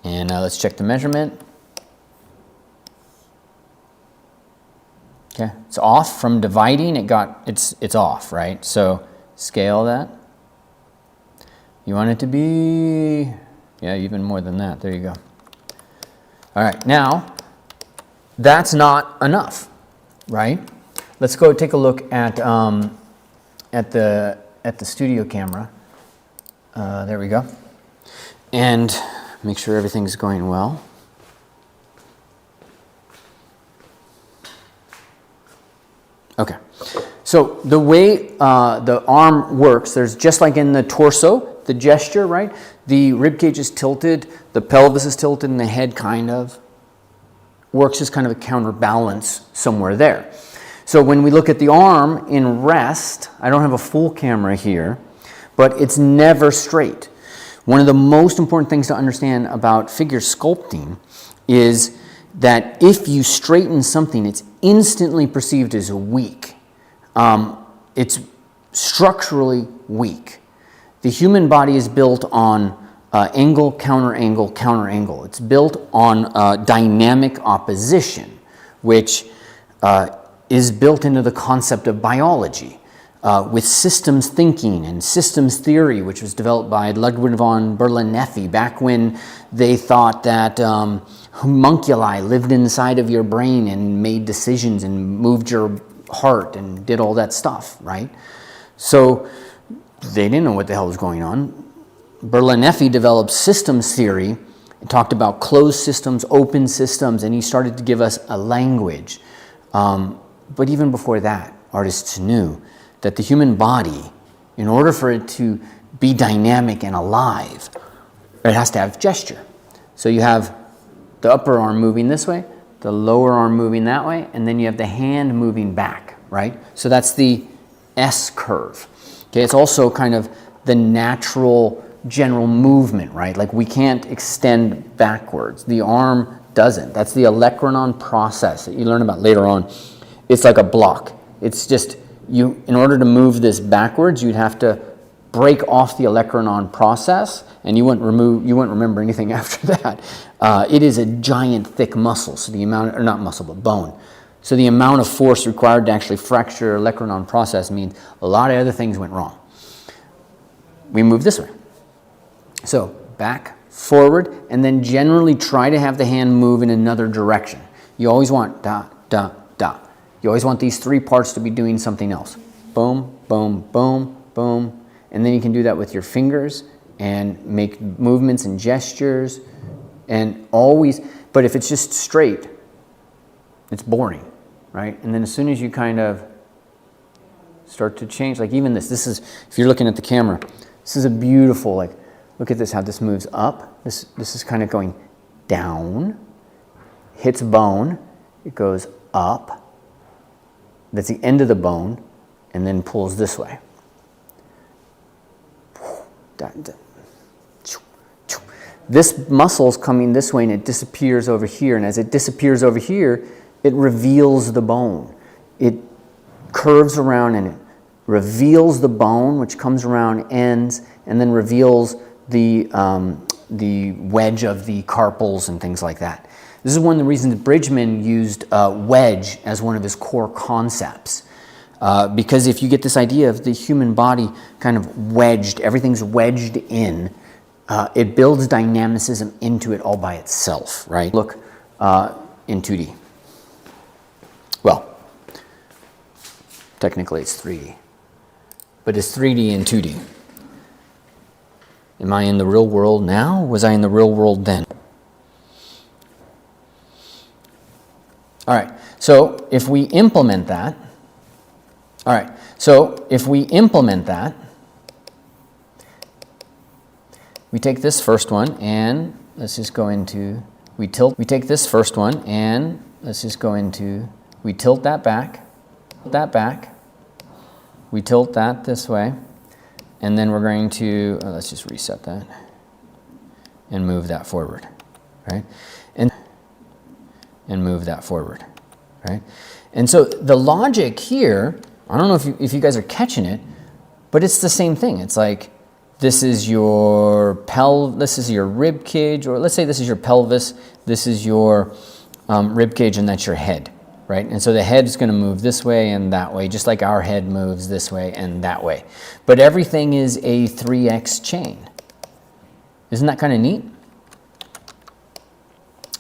And now let's check the measurement. Okay, it's off from dividing. It's off, right? So scale that. You want it to be, yeah, even more than that. There you go. All right, now that's not enough, right? Let's go take a look at the studio camera. There we go. And make sure everything's going well. Okay. So the way the arm works, there's just like in the torso, the gesture, right? The rib cage is tilted, the pelvis is tilted, and the head kind of works as kind of a counterbalance somewhere there. So when we look at the arm in rest, I don't have a full camera here, but it's never straight. One of the most important things to understand about figure sculpting is that if you straighten something, it's instantly perceived as weak. It's structurally weak. The human body is built on angle, counter angle, counter angle. It's built on dynamic opposition, which is built into the concept of biology, with systems thinking and systems theory, which was developed by Ludwig von Berlinetti back when they thought that homunculi lived inside of your brain and made decisions and moved your heart and did all that stuff, right? So they didn't know what the hell was going on. Berlinetti developed systems theory and talked about closed systems, open systems, and he started to give us a language. But even before that, artists knew that the human body, in order for it to be dynamic and alive, it has to have gesture. So you have the upper arm moving this way, the lower arm moving that way, and then you have the hand moving back, right? So that's the S curve. Okay, it's also kind of the natural general movement, right? Like we can't extend backwards. The arm doesn't. That's the olecranon process that you learn about later on. It's like a block. It's just you, in order to move this backwards, you'd have to break off the olecranon process, and you wouldn't remember anything after that. It is a giant thick muscle, so the amount, or not muscle, but bone. So the amount of force required to actually fracture olecranon process means a lot of other things went wrong. We move this way. So back, forward, and then generally try to have the hand move in another direction. You always want da, da, da. You always want these three parts to be doing something else. Boom, boom, boom, boom. And then you can do that with your fingers and make movements and gestures and always, but if it's just straight, it's boring, right? And then as soon as you kind of start to change, like even this is, if you're looking at the camera, this is a beautiful, like, look at this, how this moves up. This is kind of going down, hits bone, it goes up. That's the end of the bone, and then pulls this way. This muscle's coming this way and it disappears over here, and as it disappears over here, it reveals the bone. It curves around and it reveals the bone, which comes around, ends, and then reveals the wedge of the carpals and things like that. This is one of the reasons that Bridgman used wedge as one of his core concepts. Because if you get this idea of the human body kind of wedged, everything's wedged in, it builds dynamicism into it all by itself, right? Look in 2D. Well, technically it's 3D, but it's 3D and 2D. Am I in the real world now? Was I in the real world then? All right, so if we implement that, we take this first one and let's just go into, we take this first one and let's just go into, we tilt that back, we tilt that this way, and then we're going to, let's just reset that and move that forward, right? And move that forward, right? And so the logic here, I don't know if you guys are catching it, but it's the same thing. It's like, this is your rib cage, or let's say this is your pelvis, this is your rib cage, and that's your head, right? And so the head is going to move this way and that way, just like our head moves this way and that way. But everything is a 3x chain. Isn't that kind of neat?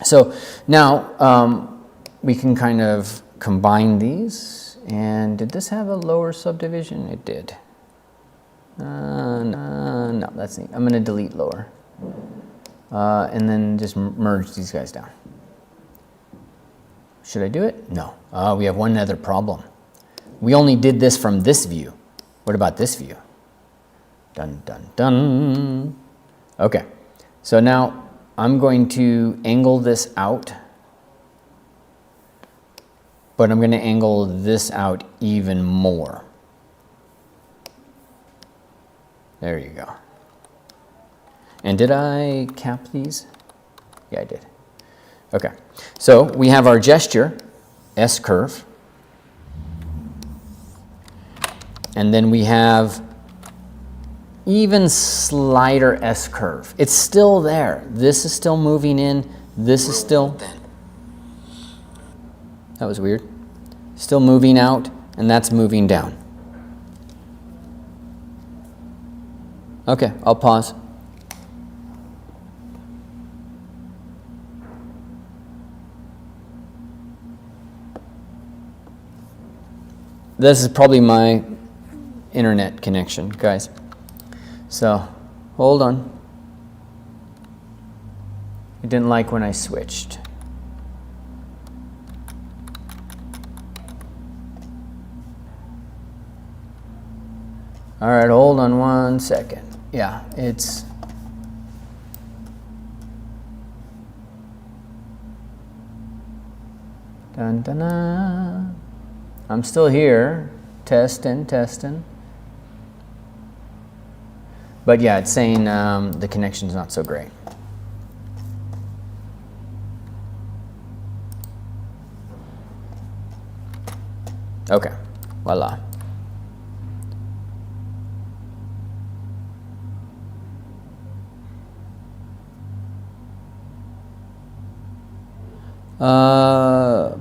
So now we can kind of combine these. And did this have a lower subdivision? It did. No, that's neat. I'm going to delete lower. And then just merge these guys down. Should I do it? No. We have one other problem. We only did this from this view. What about this view? Dun, dun, dun. Okay, so now I'm going to angle this out, but I'm going to angle this out even more. There you go. And did I cap these? Yeah, I did. Okay, so we have our gesture, S-curve. And then we have even slighter S-curve. It's still there. This is still moving in. This is still... That was weird. Still moving out, and that's moving down. Okay, I'll pause. This is probably my internet connection, guys. So, hold on. I didn't like when I switched. All right, hold on 1 second. Yeah, it's... Dun, dun, dun. I'm still here, testing. But yeah, it's saying the connection's not so great. Okay, voila.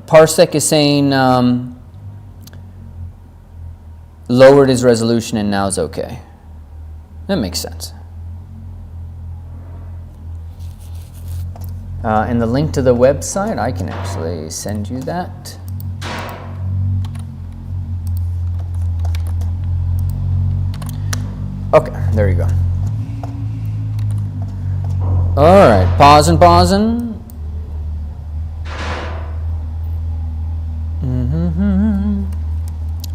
Parsec is saying lowered his resolution and now is okay. That makes sense. And the link to the website, I can actually send you that. Okay, there you go. All right, pausing.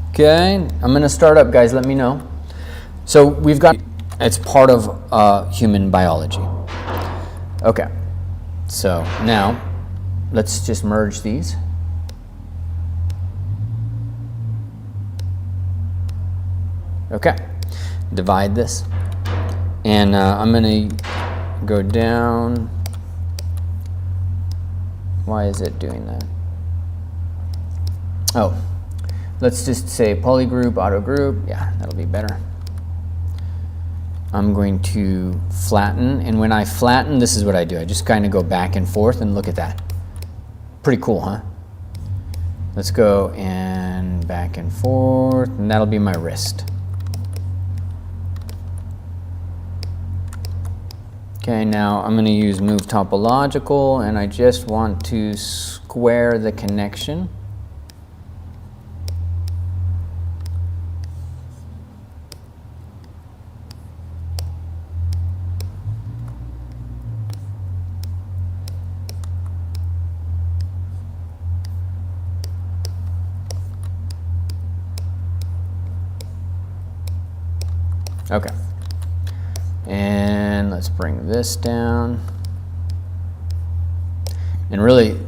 Okay, I'm going to start up, guys. Let me know. So we've got, it's part of human biology. Okay, so now let's just merge these. Okay, divide this. And I'm going to go down. Why is it doing that? Oh, let's just say polygroup, autogroup. Yeah, that'll be better. I'm going to flatten, and when I flatten, this is what I do. I just kind of go back and forth, and look at that. Pretty cool, huh? Let's go and back and forth, and that'll be my wrist. Okay, now I'm going to use move topological, and I just want to square the connection. Okay, and let's bring this down. And really,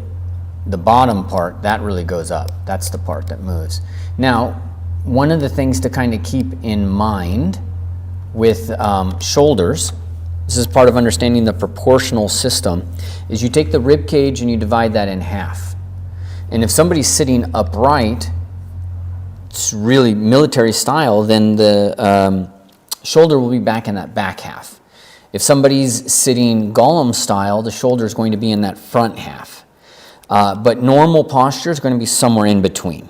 the bottom part, that really goes up. That's the part that moves. Now, one of the things to kind of keep in mind with shoulders, this is part of understanding the proportional system, is you take the rib cage and you divide that in half. And if somebody's sitting upright, it's really military style, then the shoulder will be back in that back half. If somebody's sitting Gollum style, the shoulder is going to be in that front half. But normal posture is going to be somewhere in between.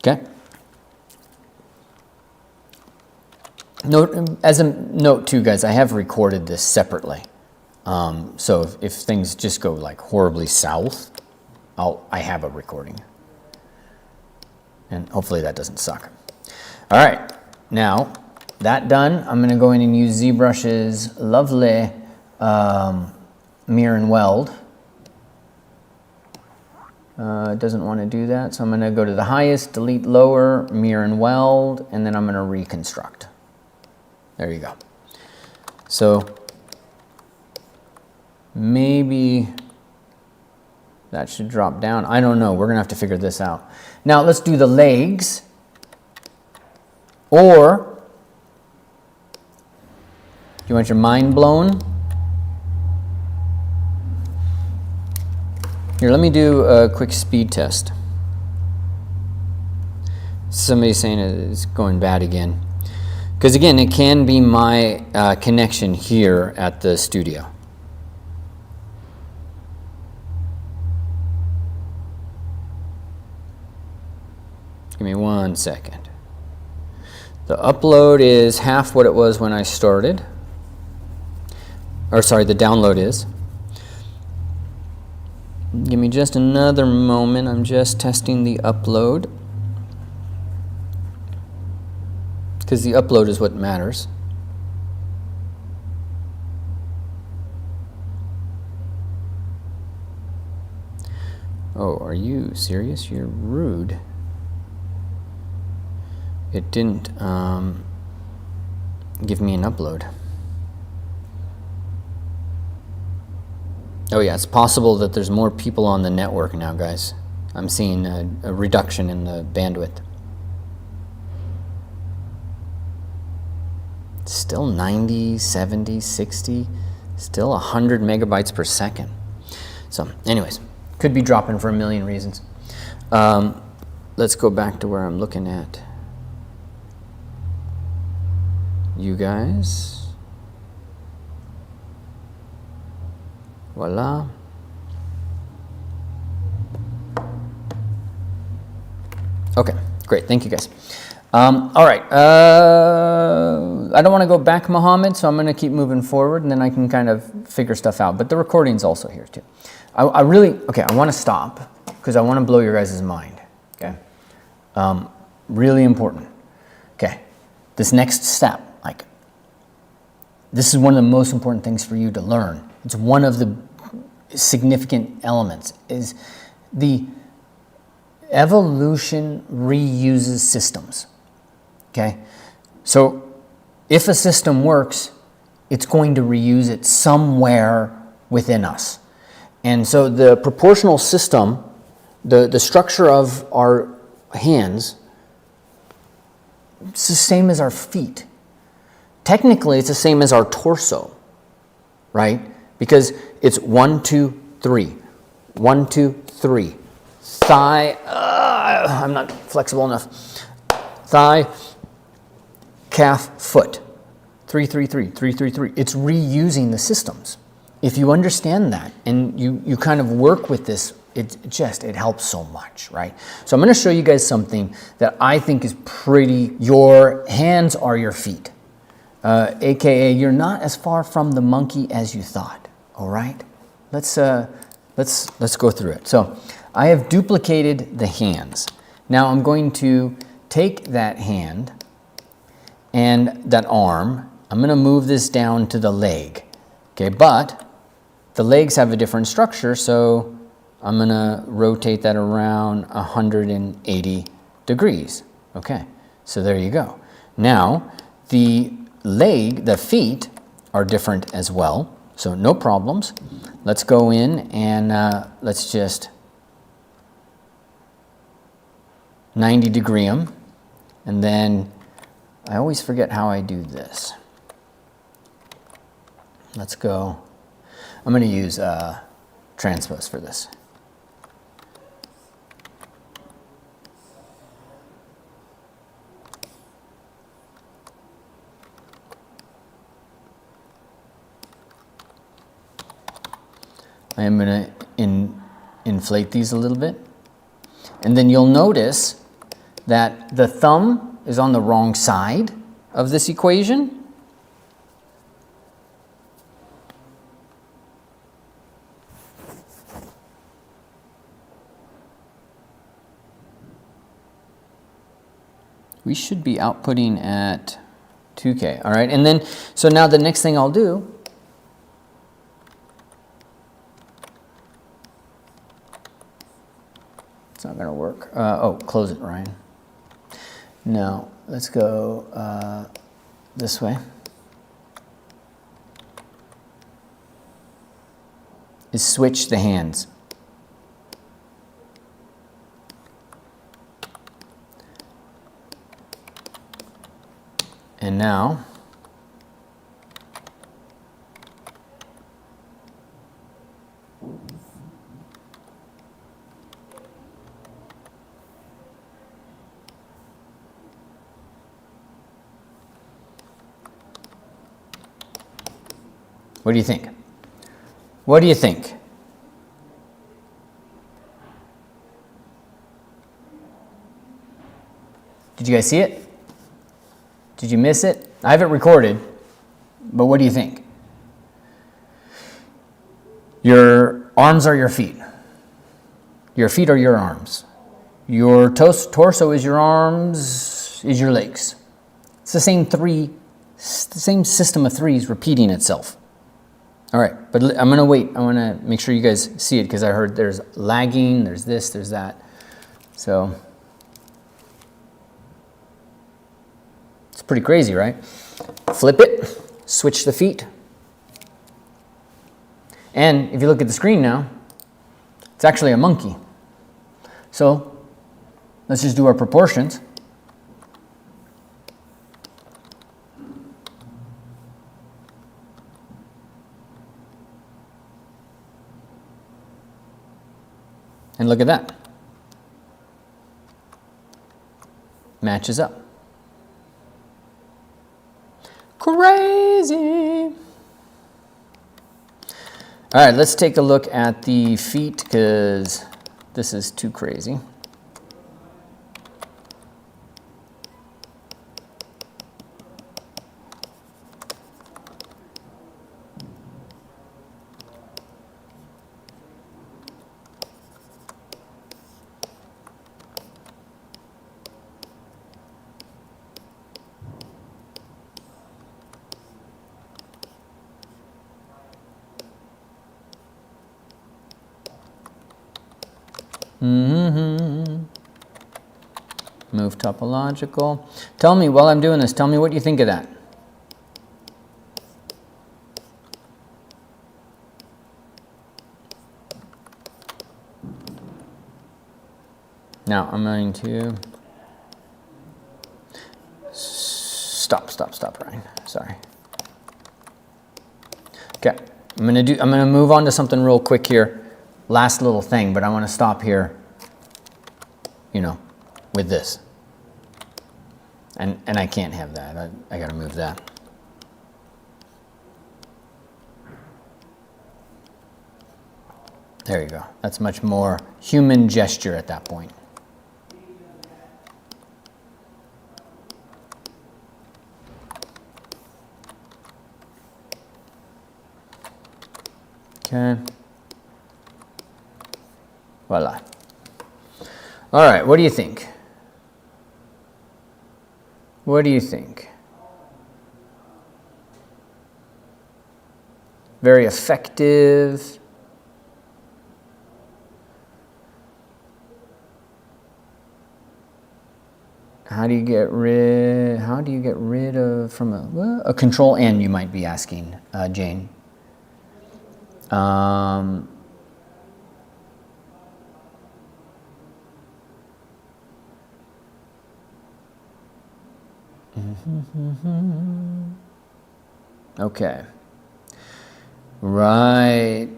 Okay? Note, as a note too, guys, I have recorded this separately. So if things just go like horribly south, I have a recording. And hopefully that doesn't suck. All right, now that done, I'm going to go in and use ZBrush's lovely mirror and weld. It doesn't want to do that, so I'm going to go to the highest, delete lower, mirror and weld, and then I'm going to reconstruct. There you go. So maybe that should drop down. I don't know. We're going to have to figure this out. Now let's do the legs. Or, do you want your mind blown? Here, let me do a quick speed test. Somebody's saying it's going bad again. Because again, it can be my connection here at the studio. Give me 1 second. The upload is half what it was when I started. Or sorry, the download is. Give me just another moment. I'm just testing the upload. Because the upload is what matters. Oh, are you serious? You're rude. It didn't give me an upload. Oh yeah, it's possible that there's more people on the network now, guys. I'm seeing a reduction in the bandwidth. Still 90, 70, 60, still 100 megabytes per second. So anyways, could be dropping for a million reasons. Let's go back to where I'm looking at you guys. Voila. Okay, great. Thank you, guys. All right. I don't want to go back, Mohammed, so I'm going to keep moving forward, and then I can kind of figure stuff out. But the recording's also here, too. I want to stop, because I want to blow your guys' mind, okay? Really important. Okay, this next step, this is one of the most important things for you to learn. It's one of the significant elements, is the evolution reuses systems, okay? So if a system works, it's going to reuse it somewhere within us. And so the proportional system, the structure of our hands, it's the same as our feet. Technically, it's the same as our torso, right? Because it's 1, 2, 3. 1, 2, 3. Thigh, I'm not flexible enough. Thigh, calf, foot. 3, 3, 3, 3, 3, 3. It's reusing the systems. If you understand that and you kind of work with this, it helps so much, right? So I'm going to show you guys something that I think is pretty. Your hands are your feet. AKA, you're not as far from the monkey as you thought. All right, let's go through it. So I have duplicated the hands. Now I'm going to take that hand and that arm. I'm going to move this down to the leg. Okay, but the legs have a different structure, so I'm going to rotate that around 180 degrees. Okay, so there you go. Now the feet are different as well, so no problems. Let's go in and let's just 90 degree them, and then I always forget how I do this. Let's go. I'm going to use transpose for this. I am going to inflate these a little bit. And then you'll notice that the thumb is on the wrong side of this equation. We should be outputting at 2K, all right? And then, so now the next thing I'll do It's not going to work. Oh, close it, Ryan. Now, let's go this way. Is switch the hands. And now, what do you think? What do you think? Did you guys see it? Did you miss it? I have it recorded, but what do you think? Your arms are your feet. Your feet are your arms. Your torso is your arms, is your legs. It's the same system of threes repeating itself. All right, but I'm going to wait. I want to make sure you guys see it because I heard there's lagging, there's this, there's that. So it's pretty crazy, right? Flip it, switch the feet. And if you look at the screen now, it's actually a monkey. So let's just do our proportions. And look at that. Matches up. Crazy. All right, let's take a look at the feet because this is too crazy. Move topological. Tell me, while I'm doing this, tell me what you think of that. Now, I'm going to stop, Ryan. Sorry. Okay, I'm going to move on to something real quick here. Last little thing, but I want to stop here, with this. And I can't have that. I got to move that. There you go. That's much more human gesture at that point. Okay. Voila. All right, what do you think? What do you think? Very effective. How do you get rid of from a control N, you might be asking, Jane. Okay. Right.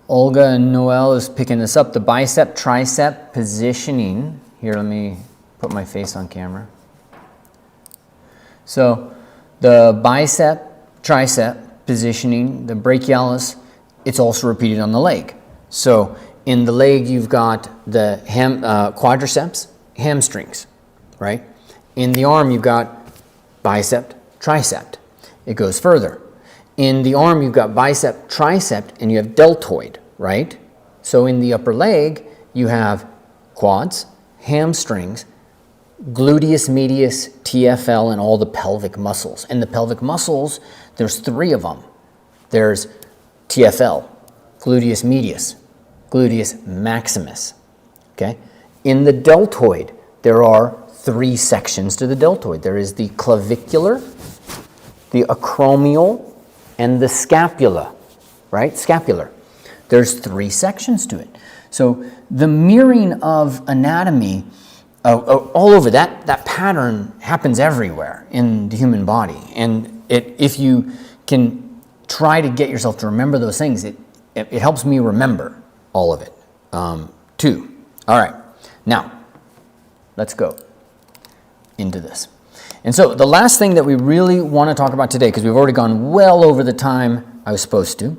Olga and Noel is picking this up. The bicep tricep positioning. Here, let me put my face on camera. So the bicep tricep positioning, the brachialis, it's also repeated on the leg. So in the leg, you've got the quadriceps, hamstrings, right? In the arm, you've got bicep, tricep. It goes further. In the arm, you've got bicep, tricep, and you have deltoid, right? So in the upper leg, you have quads, hamstrings, gluteus medius, TFL, and all the pelvic muscles. And the pelvic muscles, there's 3 of them. There's TFL, gluteus medius, gluteus maximus, okay? In the deltoid, there are 3 sections to the deltoid. There is the clavicular, the acromial, and the scapula, right? Scapular. There's 3 sections to it. So the mirroring of anatomy all over, that pattern happens everywhere in the human body. And if you can try to get yourself to remember those things, it helps me remember all of it too. All right, now let's go into this. And so the last thing that we really want to talk about today, because we've already gone well over the time I was supposed to,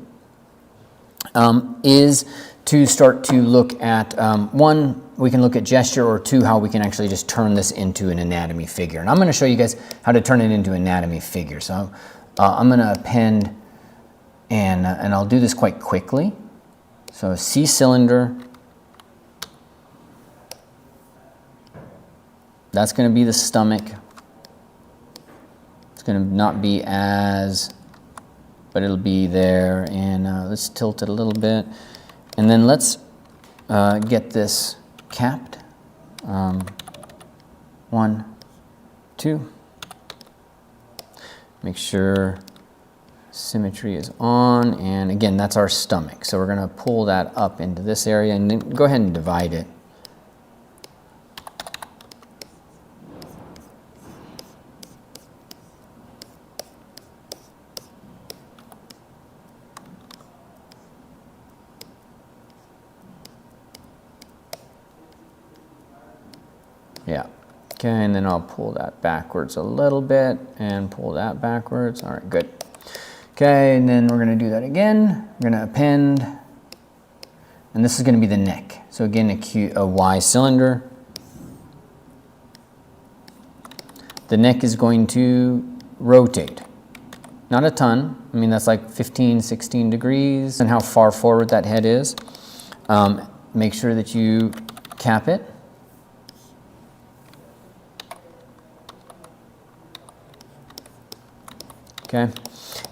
is to start to look at, 1, we can look at gesture, or 2, how we can actually just turn this into an anatomy figure. And I'm going to show you guys how to turn it into an anatomy figure. So I'm going to append, and I'll do this quite quickly. So C cylinder, that's going to be the stomach. It's going to not be as, but it'll be there. And let's tilt it a little bit. And then let's get this capped. 1, 2. Make sure symmetry is on. And again, that's our stomach. So we're going to pull that up into this area, and then go ahead and divide it. Yeah. Okay, and then I'll pull that backwards a little bit and pull that backwards. All right, good. Okay, and then we're going to do that again. We're going to append, and this is going to be the neck. So again, a Y cylinder. The neck is going to rotate. Not a ton. I mean, that's like 15, 16 degrees, and how far forward that head is. Make sure that you cap it. Okay,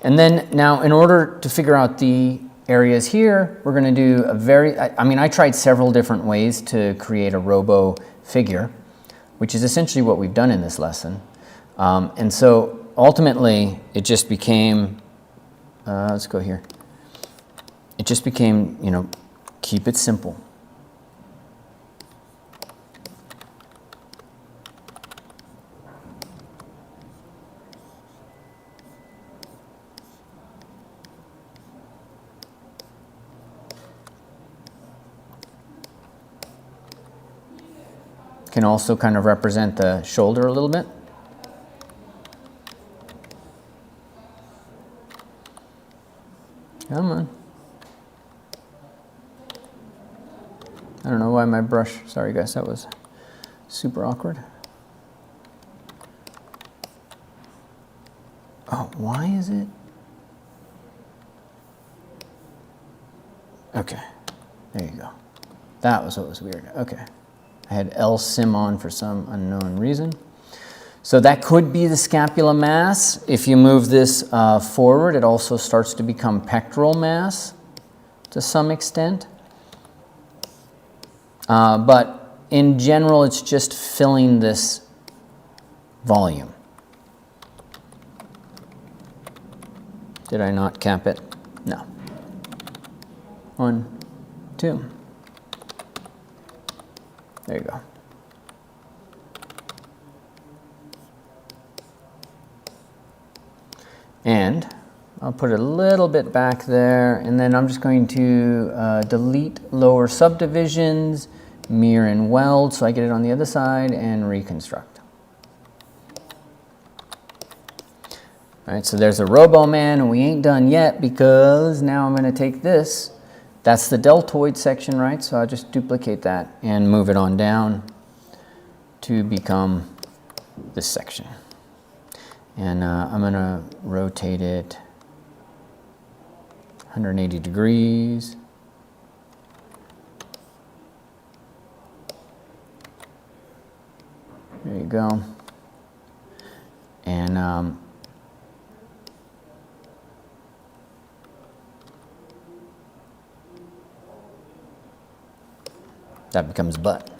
and then now in order to figure out the areas here, we're going to do I tried several different ways to create a robo figure, which is essentially what we've done in this lesson. And so ultimately it just became, let's go here. It just became, keep it simple. Can also kind of represent the shoulder a little bit. Come on. I don't know why my brush, sorry guys, that was super awkward. Oh, why is it? Okay, there you go. That was what was weird, okay. I had L-sim on for some unknown reason. So that could be the scapula mass. If you move this forward, it also starts to become pectoral mass to some extent. But in general, it's just filling this volume. Did I not cap it? No. 1, 2. There you go. And I'll put it a little bit back there, and then I'm just going to delete lower subdivisions, mirror and weld so I get it on the other side, and reconstruct. All right, so there's a Robo-Man, and we ain't done yet because now I'm going to take this. That's the deltoid section, right? So I'll just duplicate that and move it on down to become this section. And I'm going to rotate it 180 degrees. There you go. And that becomes butt.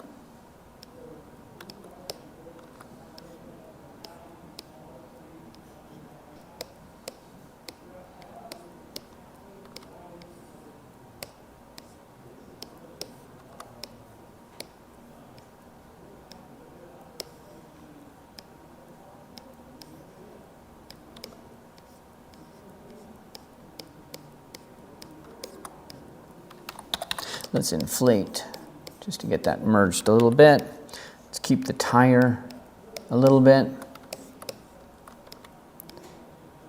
let's inflate just to get that merged a little bit. Let's keep the tire a little bit.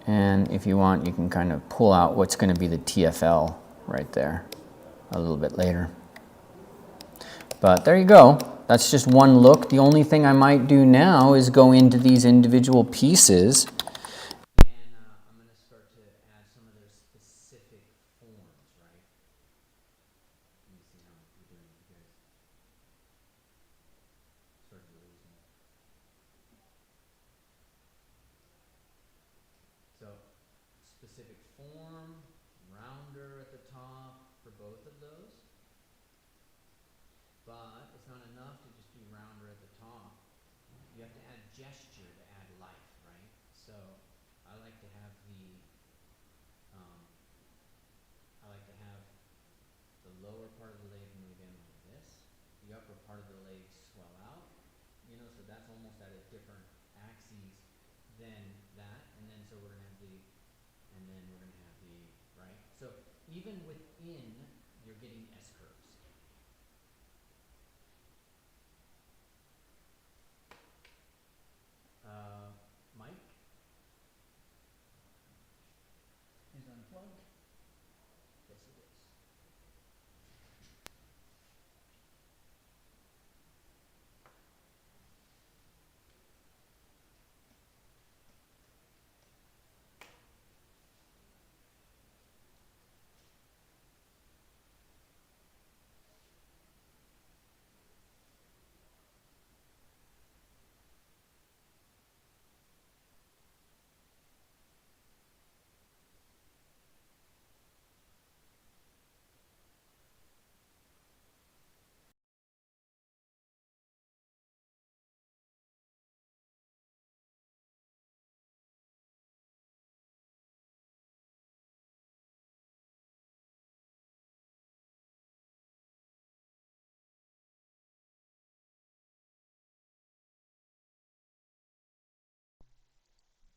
And if you want, you can kind of pull out what's going to be the TFL right there a little bit later. But there you go. That's just one look. The only thing I might do now is go into these individual pieces. And I'm going to start to add some of their specific forms, right? Let me see how we're doing with you guys. Start to lose me. So, specific form, rounder at the top for both of those. But it's not enough to just be rounder at the top. You have to add gesture to add life, right? So I like to have the lower part of the leg move in like this. The upper part of the leg swell out. So that's almost at a different axis than that. And then so we're gonna have right? So even within, you're getting S curves. Mike is unplugged. Yes, it is.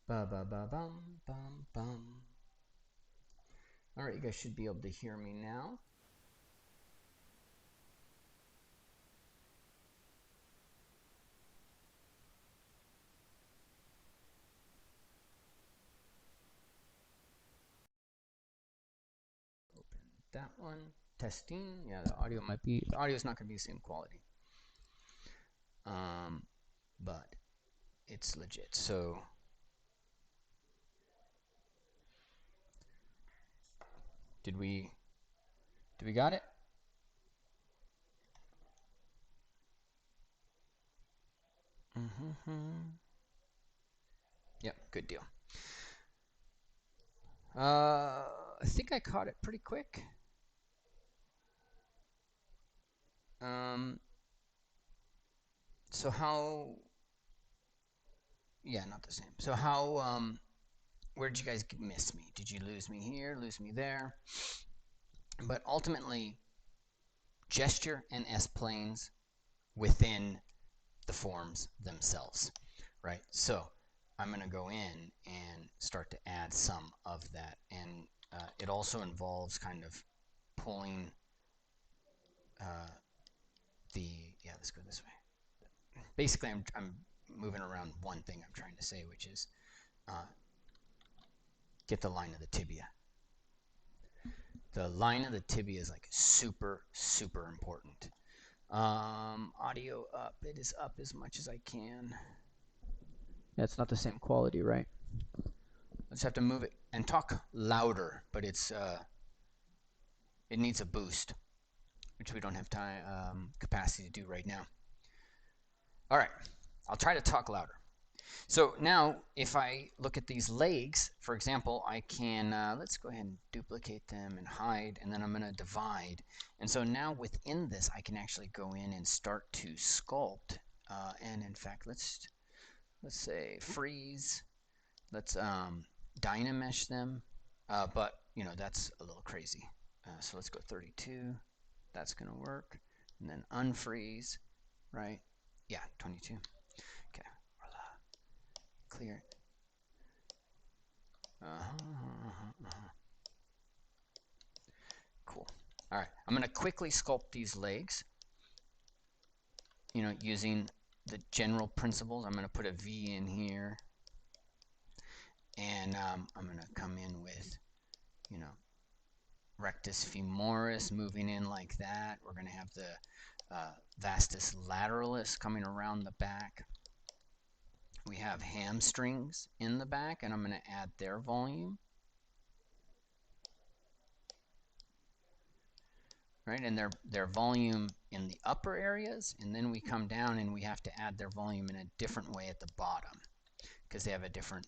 Ba ba ba bum bum bum. All right, you guys should be able to hear me now. Open that one. Testing. Yeah, the audio is not going to be the same quality. But it's legit. So did we got it? Yep, good deal. I think I caught it pretty quick. So how? Yeah, not the same. So how? Where did you guys miss me? Did you lose me here? Lose me there? But ultimately, gesture and S-planes within the forms themselves, right? So I'm going to go in and start to add some of that, and it also involves kind of pulling let's go this way. Basically, I'm moving around one thing I'm trying to say, which is get the line of the tibia. The line of the tibia is like super, super important. Audio up. It is up as much as I can. That's not the same quality, right? Let's have to move it and talk louder, but it needs a boost, which we don't have time capacity to do right now. All right, I'll try to talk louder. So now, if I look at these legs, for example, I can, let's go ahead and duplicate them and hide, and then I'm going to divide. And so now within this, I can actually go in and start to sculpt. And in fact, let's say freeze. Let's dynamesh them. But, that's a little crazy. So let's go 32. That's going to work. And then unfreeze, right? Yeah, 22. Okay. Clear. Cool. All right, I'm going to quickly sculpt these legs, using the general principles. I'm going to put a V in here, and I'm going to come in with, rectus femoris moving in like that. We're going to have the vastus lateralis coming around the back. We have hamstrings in the back, and I'm going to add their volume. Right, and their volume in the upper areas, and then we come down and we have to add their volume in a different way at the bottom because they have a different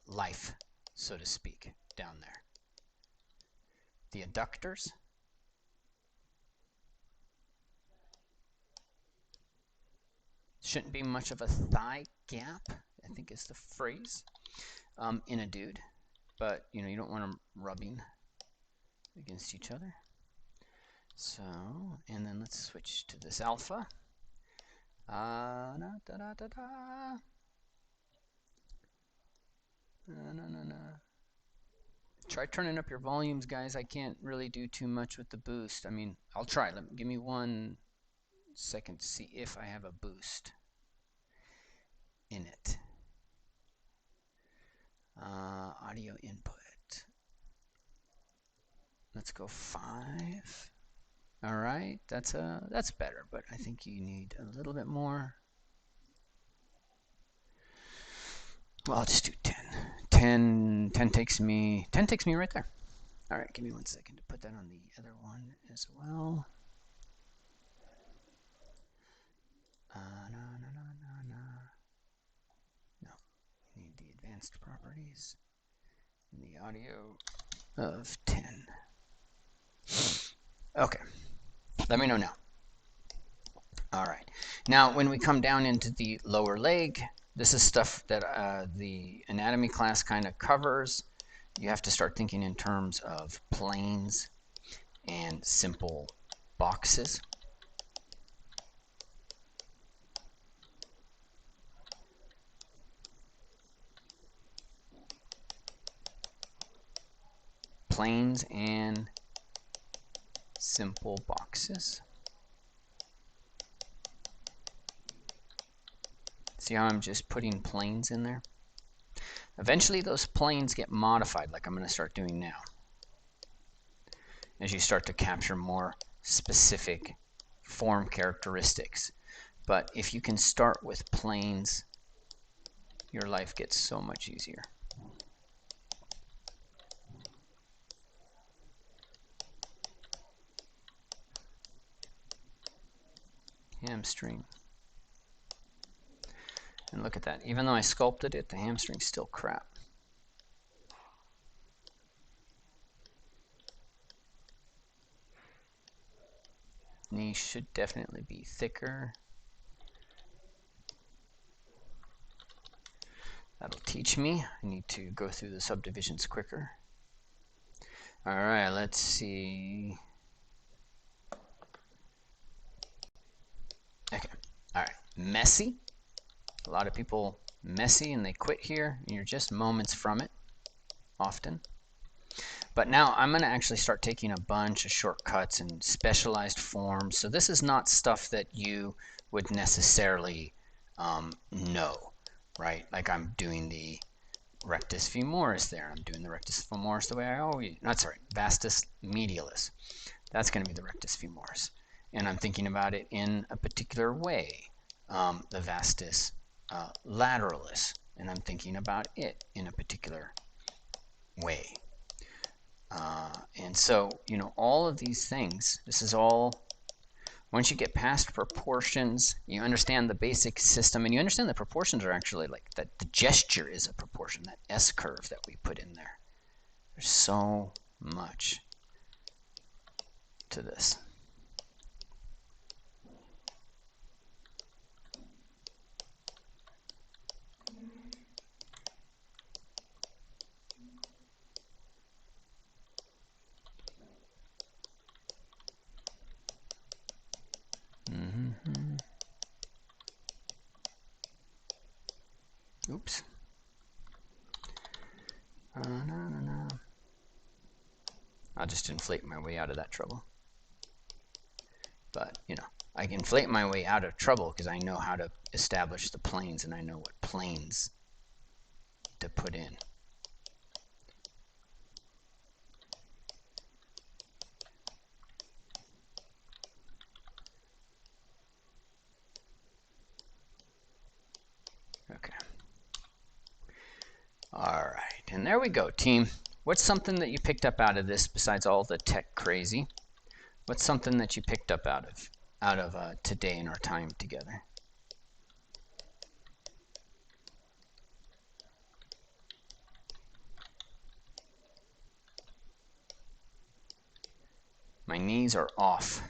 life, so to speak, down there. The adductors. Shouldn't be much of a thigh gap, I think is the phrase, in a dude, but you don't want them rubbing against each other. So, and then let's switch to this alpha. Try turning up your volumes, guys. I can't really do too much with the boost. I mean, I'll try. Give me 1 second to see if I have a boost in it. Audio input. Let's go 5. All right, that's better, but I think you need a little bit more. Well, I'll just do 10. 10 takes me right there. All right, give me 1 second to put that on the other one as well. No, you need the advanced properties and the audio of 10. Okay, let me know now. All right, now when we come down into the lower leg, this is stuff that the anatomy class kind of covers. You have to start thinking in terms of planes and simple boxes. Planes and simple boxes. See how I'm just putting planes in there? Eventually those planes get modified, like I'm going to start doing now, as you start to capture more specific form characteristics. But if you can start with planes, your life gets so much easier. Hamstring. And look at that. Even though I sculpted it, the hamstring's still crap. Knee should definitely be thicker. That'll teach me. I need to go through the subdivisions quicker. All right, let's see. Okay, all right, messy. A lot of people messy and they quit here, and you're just moments from it, often. But now I'm going to actually start taking a bunch of shortcuts and specialized forms. So this is not stuff that you would necessarily know, right? Like I'm doing the rectus femoris there. I'm doing the rectus femoris the way I always, not sorry, vastus medialis. That's going to be the rectus femoris. And I'm thinking about it in a particular way. The vastus lateralis, and I'm thinking about it in a particular way. And so, all of these things, this is all, once you get past proportions, you understand the basic system, and you understand that proportions are actually like that the gesture is a proportion, that S curve that we put in there. There's so much to this. Oops. I'll just inflate my way out of that trouble. But, you know, I can inflate my way out of trouble because I know how to establish the planes and I know what planes to put in. Okay. All right, and there we go, team. What's something that you picked up out of this besides all the tech crazy? What's something that you picked up out of today in our time together? My knees are off.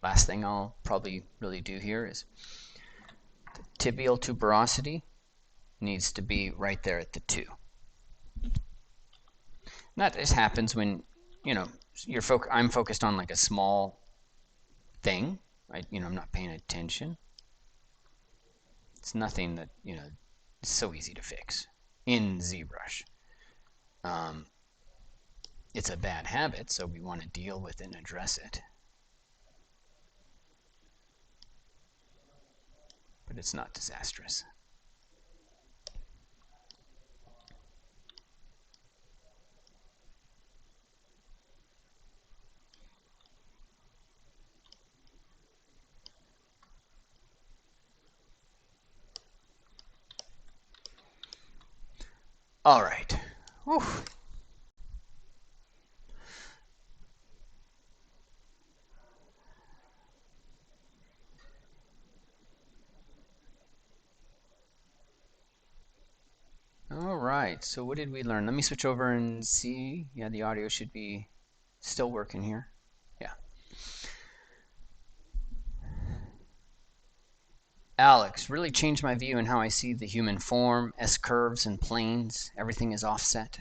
Last thing I'll probably really do here is the tibial tuberosity needs to be right there at the 2. And that just happens when, you know, I'm focused on like a small thing. I'm not paying attention. It's nothing that, it's so easy to fix in ZBrush. It's a bad habit, so we want to deal with it and address it. But it's not disastrous. All right. Whew. All right, so what did we learn? Let me switch over and see. Yeah, the audio should be still working here. Yeah. Alex, really changed my view in how I see the human form, S-curves and planes. Everything is offset.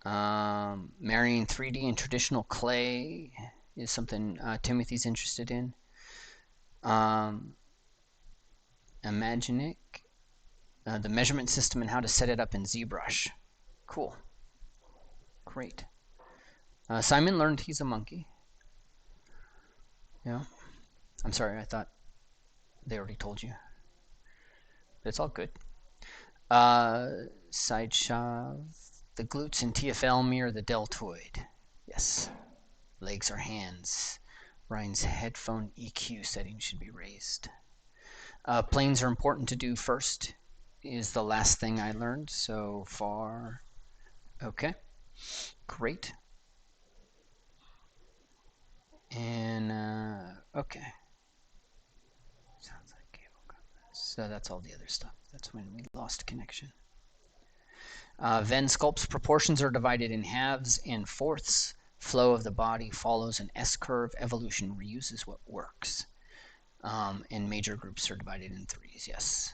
Marrying 3D and traditional clay is something Timothy's interested in. Imaginic, the measurement system and how to set it up in ZBrush. Cool. Great. Simon learned he's a monkey. Yeah. I'm sorry, I thought they already told you. But it's all good. Side shove. The glutes in TFL mirror the deltoid. Yes. Legs or hands. Ryan's headphone EQ setting should be raised. Planes are important to do first is the last thing I learned so far. Okay. Great. And, okay. Sounds like cable cut. So that's all the other stuff. That's when we lost connection. Venn sculpt's proportions are divided in halves and fourths. Flow of the body follows an S-curve. Evolution reuses what works. And major groups are divided in 3s, yes.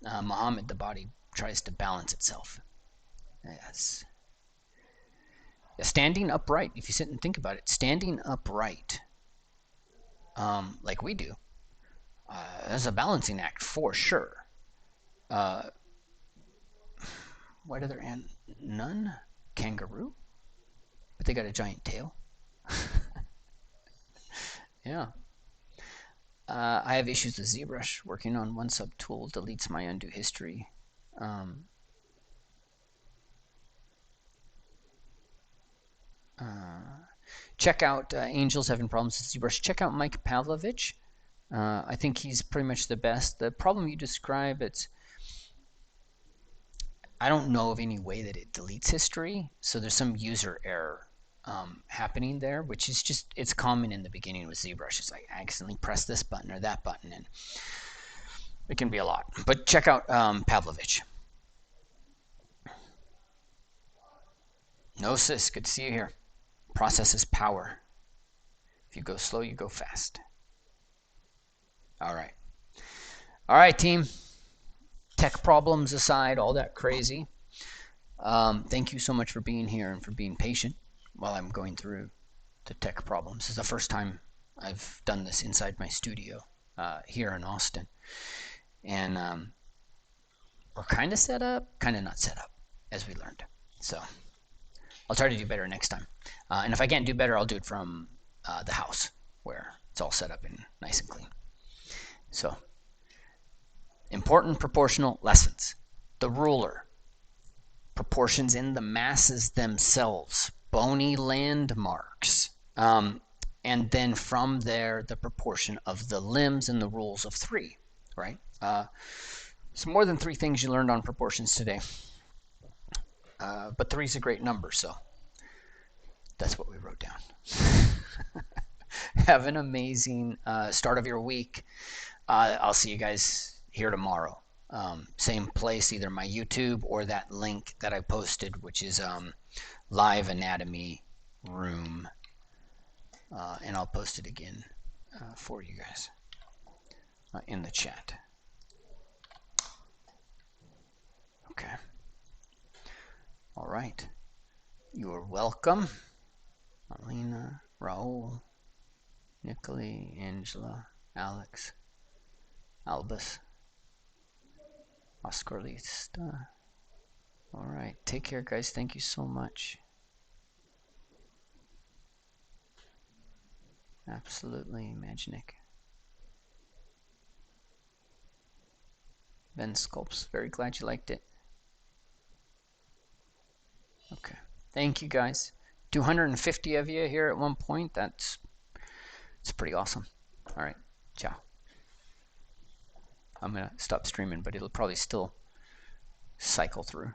Muhammad, the body tries to balance itself. Yes. Standing upright, if you sit and think about it, standing upright, like we do, that's a balancing act for sure. What other none? Kangaroo? But they got a giant tail. Yeah. I have issues with ZBrush. Working on one subtool deletes my undo history. Check out Angels having problems with ZBrush. Check out Mike Pavlovich. I think he's pretty much the best. The problem you describe, I don't know of any way that it deletes history, so there's some user error happening there, which is just, it's common in the beginning with ZBrush. It's like I accidentally press this button or that button, and it can be a lot. But check out Pavlovich. No, sis, good to see you here. Process is power. If you go slow, you go fast. All right. All right, team. Tech problems aside, all that crazy. Thank you so much for being here and for being patient while I'm going through the tech problems. This is the first time I've done this inside my studio here in Austin. And we're kind of set up, kind of not set up, as we learned. So I'll try to do better next time. And if I can't do better, I'll do it from the house where it's all set up and nice and clean. So, important proportional lessons. The ruler. Proportions in the masses themselves. Bony landmarks. And then from there, the proportion of the limbs and the rules of 3, right? So more than 3 things you learned on proportions today. But 3 is a great number, so that's what we wrote down. Have an amazing start of your week. I'll see you guys here tomorrow. Same place, either my YouTube or that link that I posted, which is Live Anatomy Room. And I'll post it again for you guys in the chat. Okay. All right. You are welcome. Alina, Raul, Nicole, Angela, Alex, Albus, Oscarlista. All right. Take care, guys. Thank you so much. Absolutely, Magic. Ben Sculpts, very glad you liked it. Okay. Thank you, guys. 250 of you here at one point. It's pretty awesome. All right. Ciao. I'm going to stop streaming, but it'll probably still cycle through.